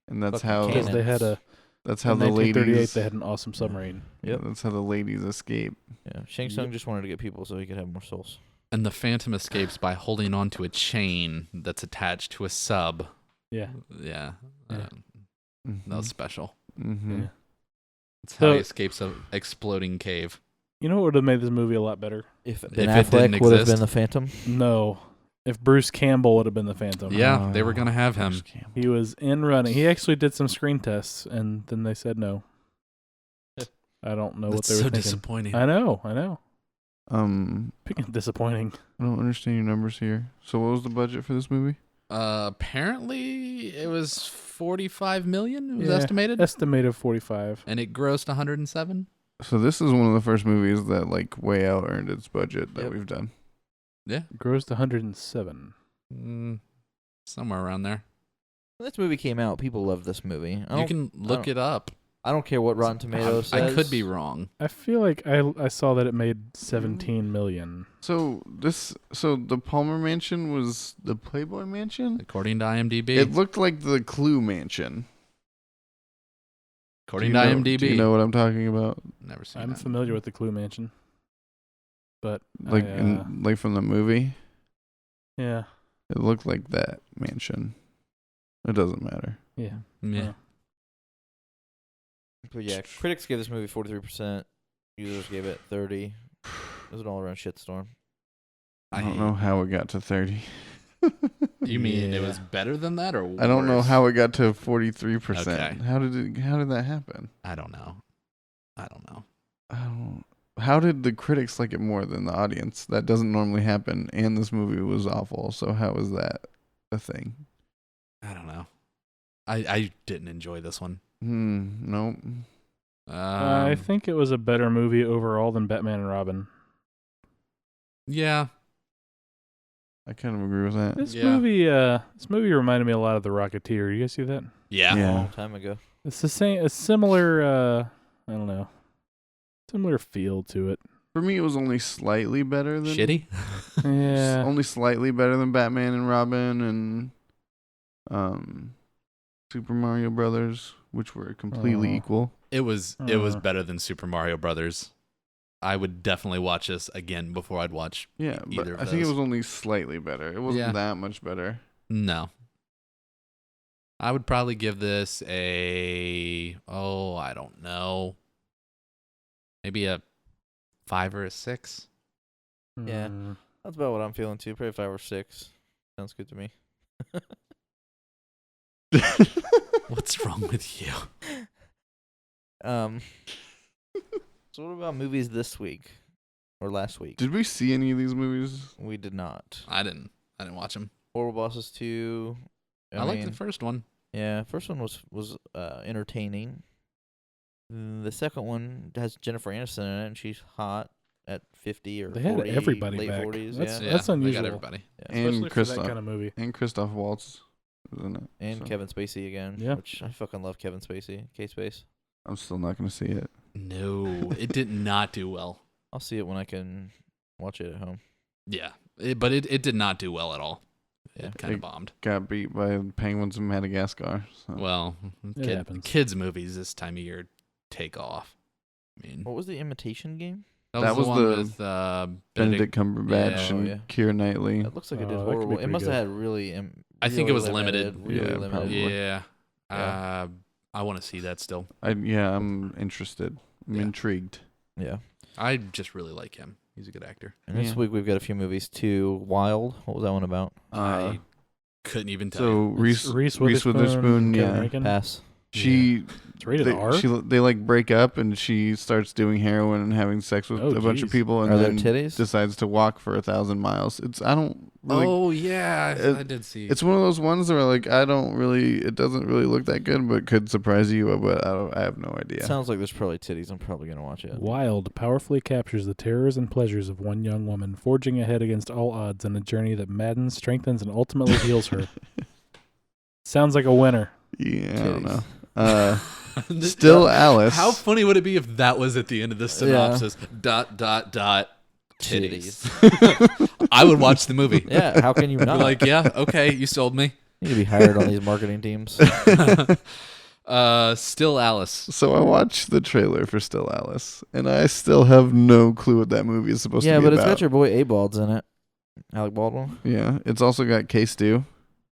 and that's Fucking how. cannons. Because they had That's how in the 1938 ladies. they had an awesome submarine. Yep. That's how the ladies escape. Yeah, Shang Tsung just wanted to get people so he could have more souls. And the Phantom escapes by holding onto a chain that's attached to a sub. Yeah. Yeah. Yeah. That was special. Mm-hmm. Yeah. That's how he So- escapes an exploding cave. You know what would have made this movie a lot better? If it Ben didn't Affleck would have exist. been the Phantom. No. If Bruce Campbell would have been the Phantom. Yeah, they were gonna have him. Bruce Campbell. He was in running. He actually did some screen tests, and then they said no. I don't know what That's they were so thinking. disappointing. I know. Disappointing. I don't understand your numbers here. So, what was the budget for this movie? Apparently, it was 45 million. It was Yeah. estimated, Estimated 45. and it grossed 107. So, this is one of the first movies that like way out earned its budget that Yep. we've done. Yeah, Grossed 107. somewhere around there. When this movie came out, people loved this movie. You can look it up. I don't care what Rotten Tomatoes says. I could be wrong. I feel like I saw that it made 17 million. So the Palmer Mansion was the Playboy Mansion. According to IMDb. It looked like the Clue Mansion. According Do to you know- IMDb. Do you know what I'm talking about? Never seen I'm that. familiar with the Clue Mansion. But Like like from the movie. yeah. It looked like that mansion. It doesn't matter. Yeah. Yeah. But yeah, critics gave this movie 43%. Users gave it 30. It was an all-around shitstorm. I don't know how it got to 30. You mean it Yeah. was better than that, or I don't know worse? how it got to 43%. Okay. How did that happen? I don't know. I don't know. How did the critics like it more than the audience? That doesn't normally happen, and this movie was awful. So how is that a thing? I don't know. I didn't enjoy this one. Nope. I think it was a better movie overall than Batman and Robin. Yeah. I kind of agree with that. This Yeah. movie reminded me a lot of The Rocketeer. You guys see that? Yeah. A Yeah. long time ago. It's the same, a similar, I don't know, similar feel to it. For me, it was only slightly better than Shitty. Yeah. Only slightly better than Batman and Robin and Super Mario Brothers, which were completely equal. It was better than Super Mario Brothers. I would definitely watch this again before I'd watch Yeah, either but of I think it those. was only slightly better. It wasn't that much better. No. I would probably give this I don't know. Maybe a 5 or a 6. Yeah. Mm. That's about what I'm feeling too. Probably 5 or 6. Sounds good to me. What's wrong with you? So what about movies this week or last week? Did we see any of these movies? We did not. I didn't watch them. Horrible Bosses 2. I liked the first one. Yeah, first one was entertaining. The second one has Jennifer Aniston in it, and she's hot at 50 or They 40, had everybody late back. 40s. That's They unusual. got everybody. Yeah. And Especially for that Christoph. kind of movie. And Christoph Waltz was in it. And so Kevin Spacey again. Yeah. Which I fucking love Kevin Spacey. K-Space. I'm still not going to see it. No, it did not do well. I'll see it when I can watch it at home. Yeah, but it did not do well at all. It Yeah. kind of bombed. Got beat by penguins in Madagascar. So. Well, happens. kids' movies this time of year take off. I mean, What was the Imitation Game? That was was the the one with Benedict Cumberbatch Yeah. and Yeah. Keira Knightley. That looks like it did Oh, that could be horrible. It pretty must good. have had really. I think it really was limited. Really Yeah, limited. probably. Yeah. Yeah. I want to see that still. I'm interested. I'm Yeah. intrigued. Yeah. I just really like him. He's a good actor. And this Yeah. week we've got a few movies too. Wild. What was that one about? I couldn't even tell So you. Reese Reese Witherspoon, Kevin yeah. Bacon. Pass. She It's rated R. they like break up and she starts doing heroin and having sex with Oh, a bunch of jeez. people and Are there then titties? decides to walk for 1,000 miles. I don't really. Oh yeah, it- I did see. It's one of those ones where like it doesn't really look that good, but could surprise you. But I have no idea. Sounds like there's probably titties. I'm probably gonna watch it. Wild powerfully captures the terrors and pleasures of one young woman, forging ahead against all odds in a journey that maddens, strengthens, and ultimately heals her. Sounds like a winner. Yeah, I don't Titties. know. Still Alice. How funny would it be if that was at the end of the synopsis? ... Titties. I would watch the movie. Yeah. How can you I'd be not? like, yeah, okay, you sold me. You need to be hired on these marketing teams. Still Alice. So I watched the trailer for Still Alice, and I still have no clue what that movie is supposed to Yeah, be but about. it's got your boy A-Bald's in it. Alec Baldwin. Yeah, it's also got K-Stew.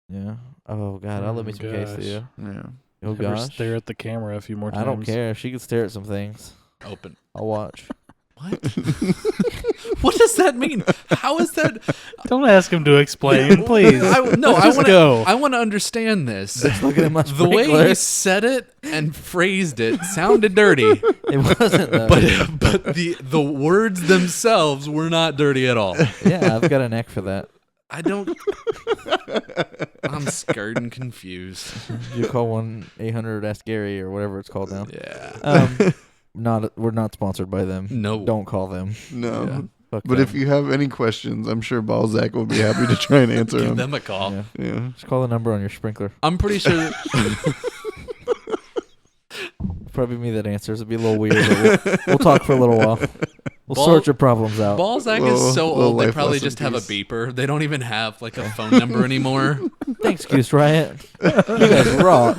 Yeah. Oh God, I'll let me some case gosh. to you. Yeah. Oh Have her gosh. stare at the camera a few more times. I don't care. She can stare at some things. Open. I'll watch. What? What does that mean? How is that? Don't ask him to explain, please. I Just want go. I want to understand this. Looking at my The way sprinkler. you said it and phrased it sounded dirty, It wasn't though. but the words themselves were not dirty at all. Yeah, I've got a neck for that. I don't. I'm scared and confused. You call 1-800-ASK Gary or whatever it's called now. Yeah. We're not sponsored by them. No. Don't call them. No. Yeah. Fuck But them. if you have any questions, I'm sure Balzac will be happy to try and answer Give them. them a call. Yeah. Yeah. Just call the number on your sprinkler. I'm pretty sure. Probably me that answers. It'd be a little weird. But we'll talk for a little while. We'll Ball- sort your problems out. Balzac Little- is so little old. They life probably lesson just have a piece. beeper. They don't even have like a phone number anymore. Thanks, Goose Riot. You guys rock.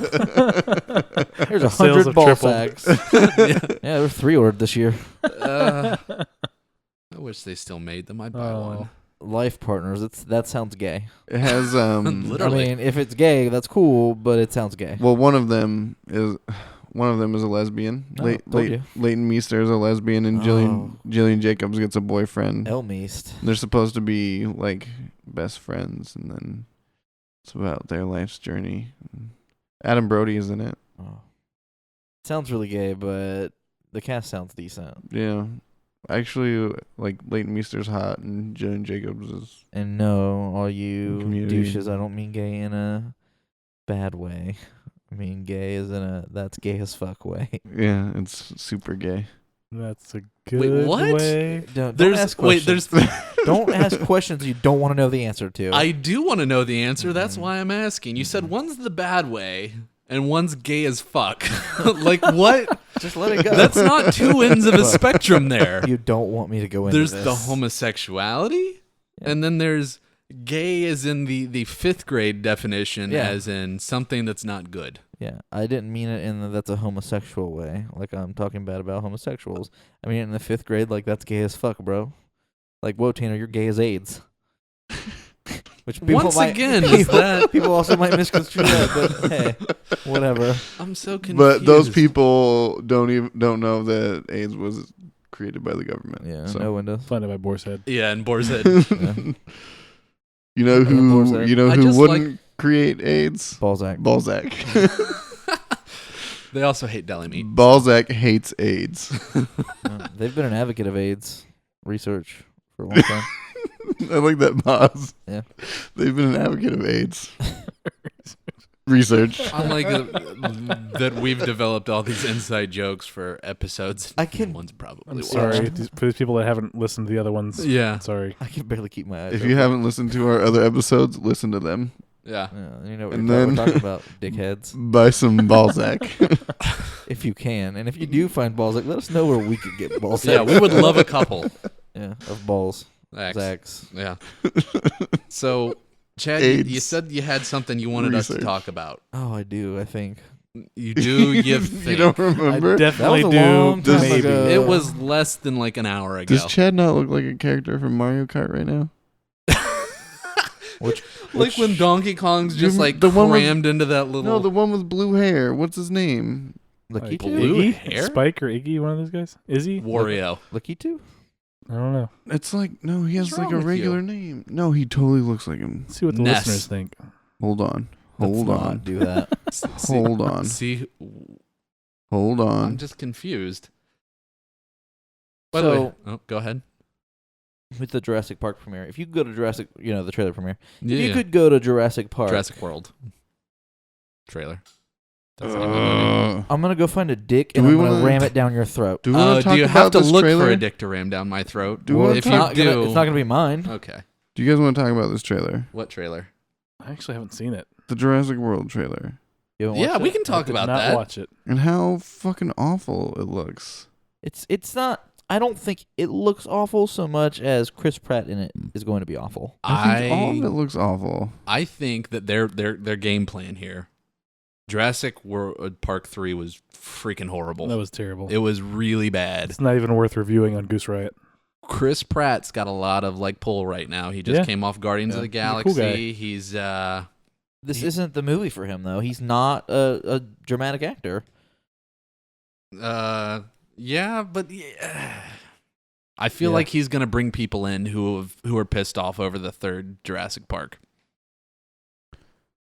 Here's Sales 100 have ball tripled. sacks. Yeah, they're 3 ordered this year. I wish they still made them. I'd buy one. Life partners. That sounds gay. It has Literally. I mean, if it's gay, that's cool, but it sounds gay. well, one of them is a lesbian. Oh, told you. Leighton Meester is a lesbian, and Jillian Jacobs gets a boyfriend. Elmeast. They're supposed to be like best friends, and then it's about their life's journey. Adam Brody is in it. Oh. Sounds really gay, but the cast sounds decent. Yeah, actually, like Leighton Meester's hot, and Jillian Jacobs is. And no, all you Community. douches, I don't mean gay in a bad way. I mean gay is in a that's gay as fuck way. Yeah, it's super gay. That's a good what? way. Don't There's ask wait. questions. There's. Don't ask questions you don't want to know the answer to. I do want to know the answer. That's why I'm asking. You said one's the bad way. and one's gay as fuck. Like, what? Just let it go. That's not two ends of a spectrum there. You don't want me to go into There's this. the homosexuality, Yeah. and then there's gay as in the fifth grade definition, Yeah. as in something that's not good. Yeah, I didn't mean it in that's a homosexual way. Like, I'm talking bad about homosexuals. I mean, in the 5th grade, like, that's gay as fuck, bro. Like, whoa, Tanner, you're gay as AIDS. Which people Once might, again, is that people also might misconstrue that, but hey, whatever. I'm so confused. But those people don't know that AIDS was created by the government. Yeah, so. no one does. Funded by Boar's Head. Yeah, and Boar's Head. You know Boar's who? Head. You know I who just wouldn't create AIDS? Balzac. Balzac. They also hate deli meat. Balzac hates AIDS. They've been an advocate of AIDS research for a long time. I like that pause. Yeah. They've been an advocate of AIDS research. I like that we've developed all these inside jokes for episodes. I can- One's probably I'm watched. sorry for these people that haven't listened to the other ones. Yeah, Sorry. I can barely keep my eyes If open. you haven't listened to our other episodes, listen to them. yeah. Yeah, you know what And we're then- talking about, dickheads. Buy some Balzac. If you can. And if you do find Balzac, let us know where we could get Balzac. Yeah, we would love a couple. Yeah, of balls. X. Zacks. Yeah. So, Chad, AIDS. you said you had something you wanted us to Research. talk about. Oh, I do, I think. You do. You think. You don't remember? I definitely That was a do. long time Maybe. ago. It was less than like an hour ago. Does Chad not look like a character from Mario Kart right now? Like when Donkey Kong's just like The one with- crammed into that little. No, the one with blue hair. What's his name? Lakitu? blue Iggy? hair? Spike or Iggy, one of those guys? Izzy? Wario. Lakitu? I don't know. It's like, no, he has What's like wrong a with regular you? name. No, he totally looks like him. Let's see what the Ness. listeners think. Hold on. Let's Hold not on. do that. Hold on. See, Hold I'm on. just confused. By the way, So, oh, go ahead. with the Jurassic Park premiere, if you could go to Jurassic, the trailer premiere. Yeah, If you could go to Jurassic Park, Jurassic World trailer. That's the name of the movie. I'm going to go find a dick Do and we I'm going to wanna- ram it down your throat. Do we want to talk do you about have to this look trailer? for a dick to ram down my throat? Do we wanna if talk- you Not do, gonna, it's not going to be mine. okay. Do you guys want to talk about this trailer? What trailer? I actually haven't seen it. The Jurassic World trailer. You haven't Yeah, watched we it? can talk I did about not that. watch it. And how fucking awful it looks. It's not. I don't think it looks awful so much as Chris Pratt in it is going to be awful. I think all of it looks awful. I think that their game plan here, Jurassic World Park 3 was freaking horrible. That was terrible. It was really bad. It's not even worth reviewing on Goose Riot. Chris Pratt's got a lot of like pull right now. He just Yeah. came off Guardians of the He's a cool Galaxy. guy. He's This isn't the movie for him though. He's not a dramatic actor. yeah, but I feel Yeah. like he's gonna bring people in who are pissed off over the third Jurassic Park.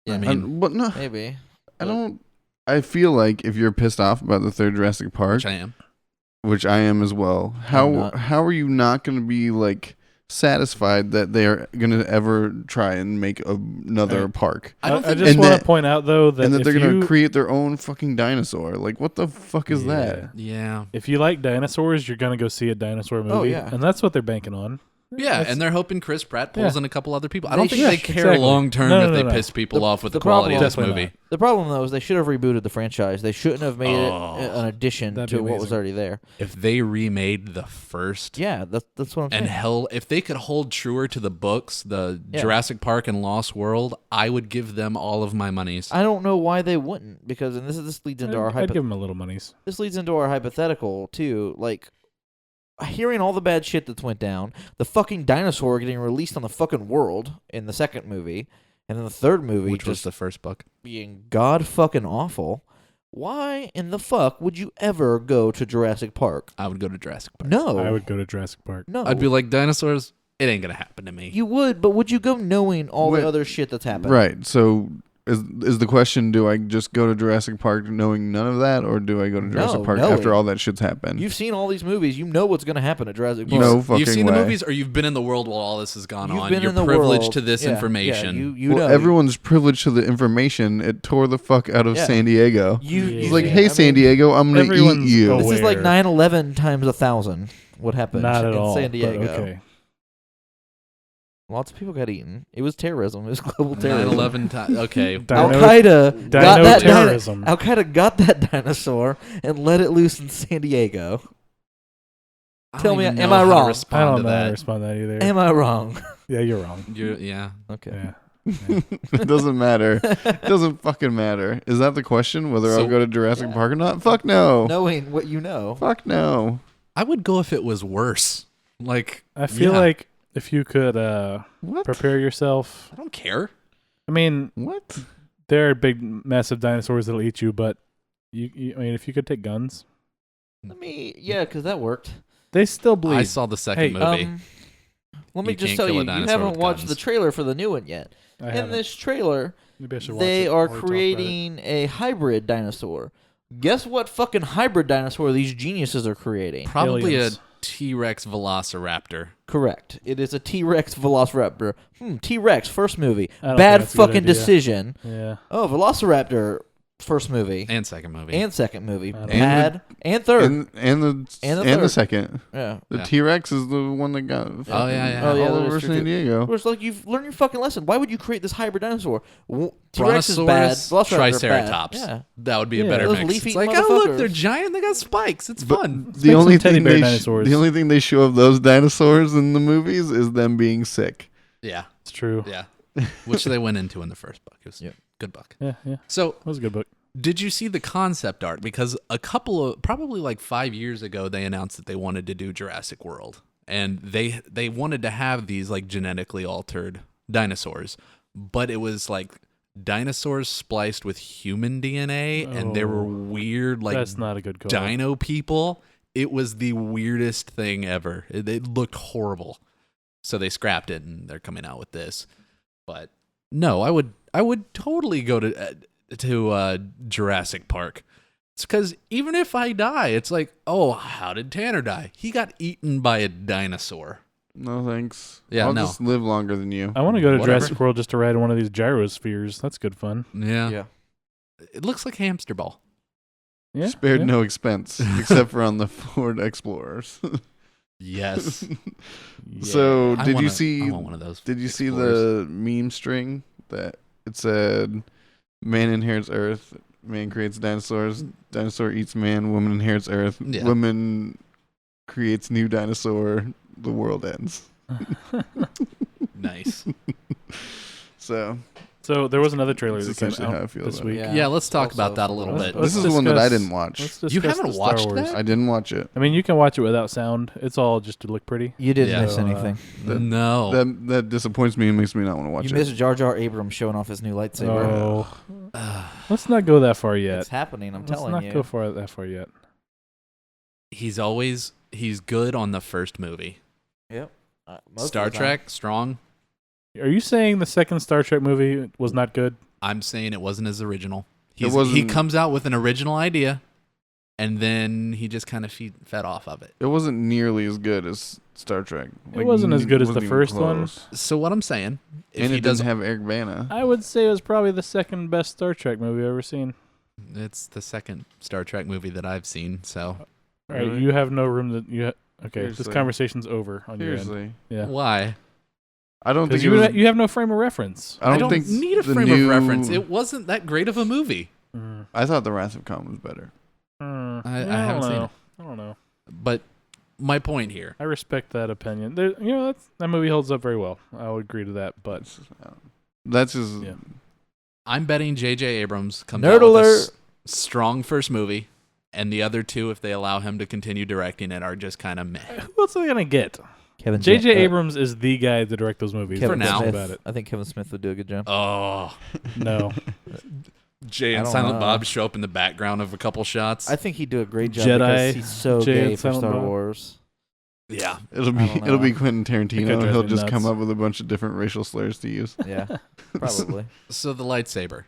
Yeah, I mean, But no, maybe. I don't. I feel like if you're pissed off about the third Jurassic Park, which I am. which I am as well, not. how are you not going to be like satisfied that they're going to ever try and make another park? I don't I think just And want that- to point out though that And that if they're going you- to create their own fucking dinosaur. Like, what the fuck is that? Yeah. If you like dinosaurs, you're gonna go see a dinosaur movie. Oh, yeah. And that's what they're banking on. Yeah, That's- and they're hoping Chris Pratt pulls Yeah. in a couple other people. I They don't think should- they care exactly. long term No, if no, they no. piss people The- off with the, the quality of problem- this Definitely movie. not. The problem though is they should have rebooted the franchise. They shouldn't have made Oh. it an addition That'd to be what was amazing. already there. If they remade the first Yeah, that's what I'm and saying. hell, if they could hold truer to the books, the Yeah. Jurassic Park and Lost World, I would give them all of my monies. I don't know why they wouldn't because and this leads into our I'd give them a little monies. this leads into our hypothetical too. Like hearing all the bad shit that's went down, the fucking dinosaur getting released on the fucking world in the second movie, and then the third movie Which was just the first book. being god fucking awful. Why in the fuck would you ever go to Jurassic Park? I would go to Jurassic Park. No, I would go to Jurassic Park. no. I'd be like, dinosaurs, it ain't gonna happen to me. you would, but would you go knowing all Wait, the other shit that's happened? Right. So is the question, do I just go to Jurassic Park knowing none of that, or do I go to Jurassic No, Park knowing. after all that shit's happened? You've seen all these movies. You know what's going to happen at Jurassic Park. No fucking You've seen the way. movies, or you've been in the world while all this has gone You've on. been You're in the privileged world. to this Yeah, information. Yeah, you Well, know. everyone's privileged to the information. It tore the fuck out of Yeah. San Diego. You, He's He's like, Yeah. hey, I San mean, Diego, I'm going to eat everyone's you. aware. This is like 9/11 times 1,000. What happened Not at in all. San but Diego? okay. Lots of people got eaten. It was terrorism. It was global terrorism. 9/11. Okay. Al Qaeda got that terrorism. Al Qaeda got that dinosaur and let it loose in San Diego. Tell me, am I wrong? I don't know how to respond to that either. Am I wrong? Yeah, you're wrong. Yeah. Okay. Yeah. It doesn't matter. It doesn't fucking matter. Is that the question? Whether I'll go to Jurassic Park or not? Fuck no. Knowing what you know. Fuck no. I would go if it was worse. Like, I feel like if you could What? prepare yourself. I don't care. I mean, What? there are big, massive dinosaurs that'll eat you, but I mean, if you could take guns, because that worked. they still bleed. I saw the second movie. Let me You just can't tell kill you, a you dinosaur haven't with watched guns. the trailer for the new one yet. I In haven't. this trailer, Maybe I should watch they it are while we talk about it. creating a hybrid dinosaur. Guess what fucking hybrid dinosaur these geniuses are creating? Probably Aliens. a T-Rex Velociraptor. Correct. It is a T-Rex Velociraptor. T-Rex, first movie. I don't Bad think that's a good fucking idea. decision. Yeah. Oh, Velociraptor, first movie. And second movie. And second movie. I don't know. Bad. And third. And the third. second. Yeah. The Yeah. T-Rex is the one that got Oh, yeah. Oh, yeah, all that over is true, San too. Diego. It's like you've learned your fucking lesson. Why would you create this hybrid dinosaur? T-Rex is bad. Brontosaurus, Velociraptor bad. Triceratops. Yeah. That would be a Yeah. better Those mix. It's leaf-eating like, oh, look, motherfuckers. they're giant. They got spikes. It's But fun. Let's The make only some teddy thing bear they dinosaurs. the only thing they show of those dinosaurs in the movies is them being sick. Yeah. It's true. Yeah. Which they went into in the first book. It was good book. Yeah. So, That was a good book. did you see the concept art? Because probably like 5 years ago, they announced that they wanted to do Jurassic World. And they wanted to have these like genetically altered dinosaurs. But it was like dinosaurs spliced with human DNA. And there were Oh. weird like That's not a good call. dino people. It was the weirdest thing ever. It looked horrible. So they scrapped it and they're coming out with this. But no, I would totally go to Jurassic Park. It's because even if I die, it's like, oh, how did Tanner die? He got eaten by a dinosaur. No thanks. Yeah, I'll no. just live longer than you. I want to go to Whatever. Jurassic World just to ride one of these gyrospheres. That's good fun. Yeah. It looks like hamster ball. Yeah. Spared yeah. no expense except for on the Ford Explorers. Yes. So I did wanna- you see? I want one of those. Did you see Explorers. the meme string that it said, "Man inherits Earth, man creates dinosaurs, dinosaur eats man, woman inherits Earth, Yeah. woman creates new dinosaur, the world ends." Nice. So So there was another trailer That's that came essentially how I out feel this about it. week. Yeah, let's talk Also about that a little Let's- bit. let's this is one that I discuss- didn't watch. Let's You discuss haven't the Star watched Wars. that? I didn't watch it. I mean, you can watch it without sound. It's all just to look pretty. You didn't Yeah. miss anything. That- No. That disappoints me and makes me not want to watch You it. missed Jar Jar Abrams showing off his new lightsaber. Oh, let's not go that far yet. It's happening, I'm Let's telling not you. go that far yet. He's good on the first movie. Yep. Most Star of the time. Trek, strong. Are you saying the second Star Trek movie was not good? I'm saying it wasn't as original. It He wasn't- comes out with an original idea, and then he just kind of fed off of it. It wasn't nearly as good as Star Trek. It wasn't as good as the wasn't even first one. close. So what I'm saying, if And he it does, doesn't have Eric Bana. I would say it was probably the second best Star Trek movie I've ever seen. it's the second Star Trek movie that I've seen. So All right, Really? you have no room to. Okay, this Seriously. conversation's over on your end. Seriously, Yeah, why? I don't think because it was. you have no frame of reference. I don't, think need a the frame new- of reference. It wasn't that great of a movie. I thought the Wrath of Khan was better. I don't haven't seen know. it. I don't know. But my point here, I respect that opinion. That movie holds up very well. I would agree to that. But That's just. Yeah. I'm betting J.J. Abrams comes Nerd out with alert. strong first movie, and the other two, if they allow him to continue directing it, are just kind of meh. who else are they gonna get? Kevin J.J. Jan- Abrams is the guy to direct those movies. Kevin For now. Smith. about it. I think Kevin Smith would do a good job. Oh, No, Jay I and don't Silent know. Bob show up in the background of a couple shots. I think he'd do a great job Jedi, because he's so Jay gay and for Silent Star Bob. Wars. yeah, It'll I be don't it'll be know. Quentin It could Tarantino. drive He'll me just nuts. come up with a bunch of different racial slurs to use. Yeah, probably. so the lightsaber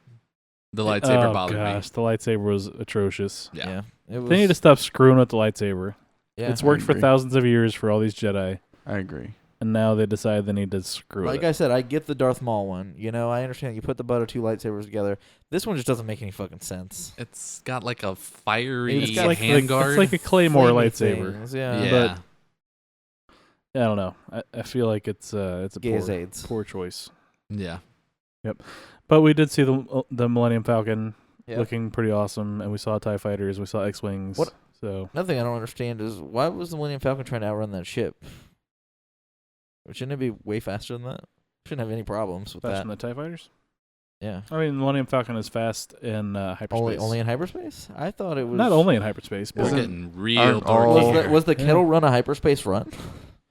bothered gosh, the lightsaber was atrocious. me. Yeah. It was, They need to stop screwing with the lightsaber. yeah. It's worked for agree. thousands of years for all these Jedi, I agree. and now they decide they need to screw Like it. I said, I get the Darth Maul one. You know, I understand you put the butt of two lightsabers together. This one just doesn't make any fucking sense. It's got like a fiery It's got like handguard. it's like a Claymore Flamey lightsaber. things, yeah. yeah. but- I don't know. I feel like it's a Gay as AIDS. poor choice. Yeah. But we did see the Millennium Falcon Yeah. looking pretty awesome, and we saw TIE fighters, we saw X-wings. What- So Another thing I don't understand is why was the Millennium Falcon trying to outrun that ship? Shouldn't it be way faster than that? Shouldn't have any problems with faster that. than the TIE fighters. Yeah. I mean, the Millennium Falcon is fast in hyperspace. Only in hyperspace? I thought it was Not only in hyperspace, We're but getting real aren't dorky all- here. Was the Yeah. Kettle Run a hyperspace run?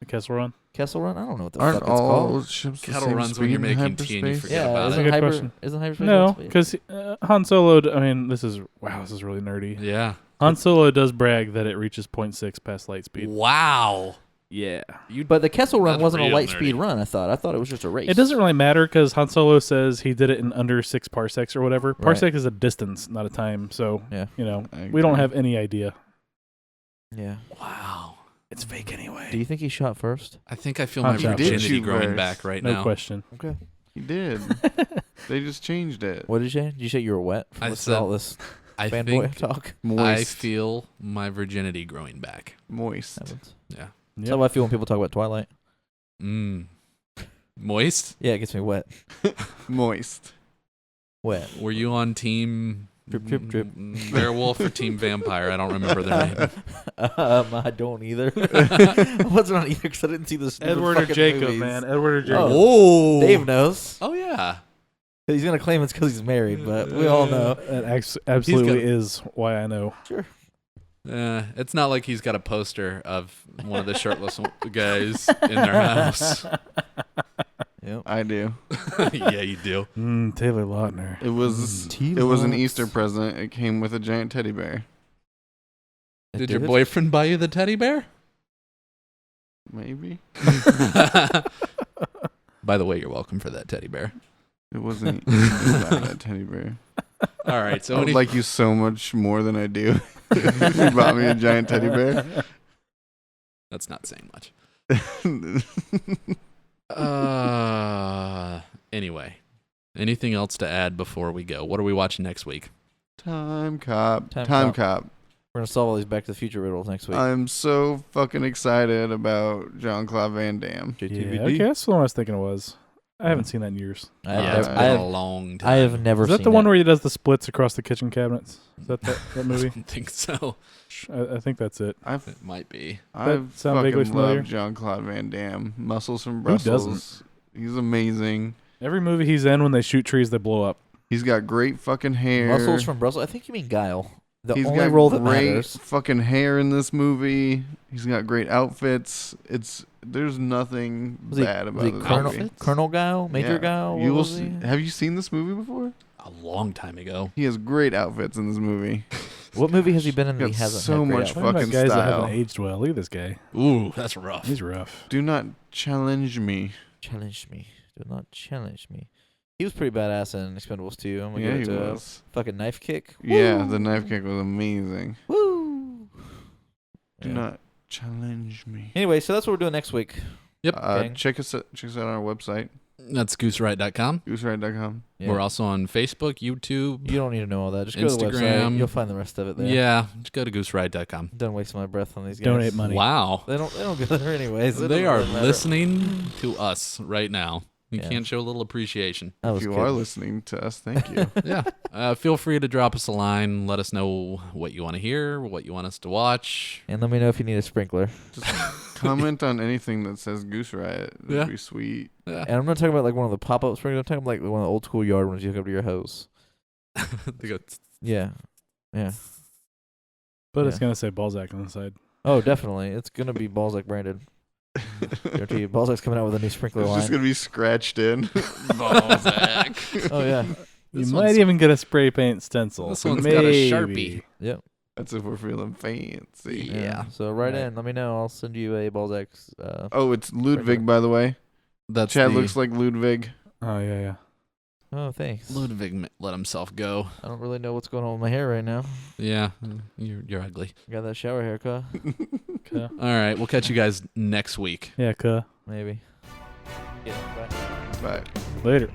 the Kessel Run. Kessel Run? I don't know what the Aren't fuck it's all called. ships the Kettle same runs when you're speed in making tea and you hyperspace? forget Yeah, about That's a isn't, good question. isn't hyperspace No, one speed? because Han Solo. I mean, this is really nerdy. Yeah. Han Solo does brag that it reaches 0.6 past light speed. Wow. Yeah. But the Kessel Run That's wasn't a real light nerdy. speed run, I thought. I thought it was just a race. It doesn't really matter because Han Solo says he did it in under 6 parsecs or whatever. Right. Parsec is a distance, not a time. So, Yeah. I we don't agree. have any idea. Yeah. Wow. It's fake anyway. Do you think he shot first? I think I feel Han my shot virginity first. growing Did back right no now. question. Okay. He did. They just changed it. What did you say? Did you say you were wet? I What's said all this I fanboy think talk? I Moist. feel my virginity growing back. Moist. Happens. Yeah. That's how I feel when people talk about Twilight. Moist? Yeah, it gets me wet. Moist. Wet. Were you on team Drip, drip, drip. Werewolf or team vampire? I don't remember their name. I don't either. I wasn't on either because I didn't see this. Edward or Jacob, man. Edward or Jacob. Oh. Dave knows. Oh yeah. He's gonna claim it's because he's married, but we all know. That absolutely He's is why I know. Sure. It's not like he's got a poster of one of the shirtless guys in their house. Yep. I do. Yeah, you do. Taylor Lautner. It was an Easter present. It came with a giant teddy bear. Did your boyfriend buy you the teddy bear? Maybe. By the way, you're welcome for that teddy bear. It wasn't that teddy bear. All right, so I would like you so much more than I do. If you bought me a giant teddy bear. that's not saying much. Time Anyway, anything else to add before we go? What are we watching next week? Cop. Time Time Cop. Cop. We're gonna solve all these Back to the Future riddles next week. I'm so fucking excited about Jean-Claude Van Damme. Yeah, JTBD. okay, that's the one I was thinking it was. I haven't seen that in years. I have, Yeah, never, it's been I have, a long time. I have never Is that seen the one it. where he does the splits across the kitchen cabinets? Is that I movie? don't think so. I think that's it. It might be. I sound vaguely fucking familiar? love Jean-Claude Van Damme. Muscles from Who doesn't? Brussels. He's amazing. Every movie he's in, when they shoot trees, they blow up. He's got great fucking hair. Muscles from Brussels. I think you mean Guile. The He's only got role that great matters. fucking hair in this movie. He's got great outfits. There's nothing Was he, bad was about he this Colonel, movie. Colonel Guile? Major Yeah. Guile? You What will was see, he? have you seen this movie before? A long time ago. He has great outfits in this movie. What movie has he been in that Got he hasn't so had great much outfits? Talking about fucking guys that style. haven't aged well. Look at this guy. Ooh, that's rough. He's rough. Do not challenge me. Challenge me. Do not challenge me. He was pretty badass in Expendables 2. I'm gonna Yeah, give he it to was. fucking knife kick. Yeah, Woo! the knife kick was amazing. Woo! Do Yeah. not challenge me. Anyway, so that's what we're doing next week. gang. Check us out on our website, That's gooseright.com. gooseride.com. Yeah. We're also on Facebook, YouTube. You don't need to know all that. Just go to the website. Instagram. You'll find the rest of it there. Yeah, just go to gooseright.com. Don't waste my breath on these guys. Donate money. Wow. They don't go there anyways. It They doesn't are really matter. listening to us right now. You Yeah. can't show a little appreciation. I If was you kidding. are listening to us, thank you. Yeah. Feel free to drop us a line. Let us know what you want to hear, what you want us to watch. And let me know if you need a sprinkler. Just comment on anything that says Goose Riot. That'd Yeah. be sweet. Yeah. And I'm not talking about like one of the pop-up sprinklers. I'm talking about like one of the old school yard ones you hook up to your hose. They go, Yeah. Yeah. But it's Yeah. going to say Balzac on the side. Oh, definitely. It's going to be Balzac branded. Guarantee you. Balzac's coming out with a new sprinkler It's just line. going to be scratched in. Balzac. Oh, yeah. This You one's- might even get a spray paint stencil. This one's Maybe. got a Sharpie. Yep. That's if we're feeling fancy. Yeah. So write Right. in. Let me know. I'll send you a Balzac's. Oh, it's Ludwig, by the way. That's Chad the- looks like Ludwig. Oh, yeah. Oh, thanks. Ludwig let himself go. I don't really know what's going on with my hair right now. Yeah, you're ugly. Got that shower haircut. Cuh. All right, we'll catch you guys next week. Yeah, cuh. Maybe. Yeah. Bye. Bye. Later.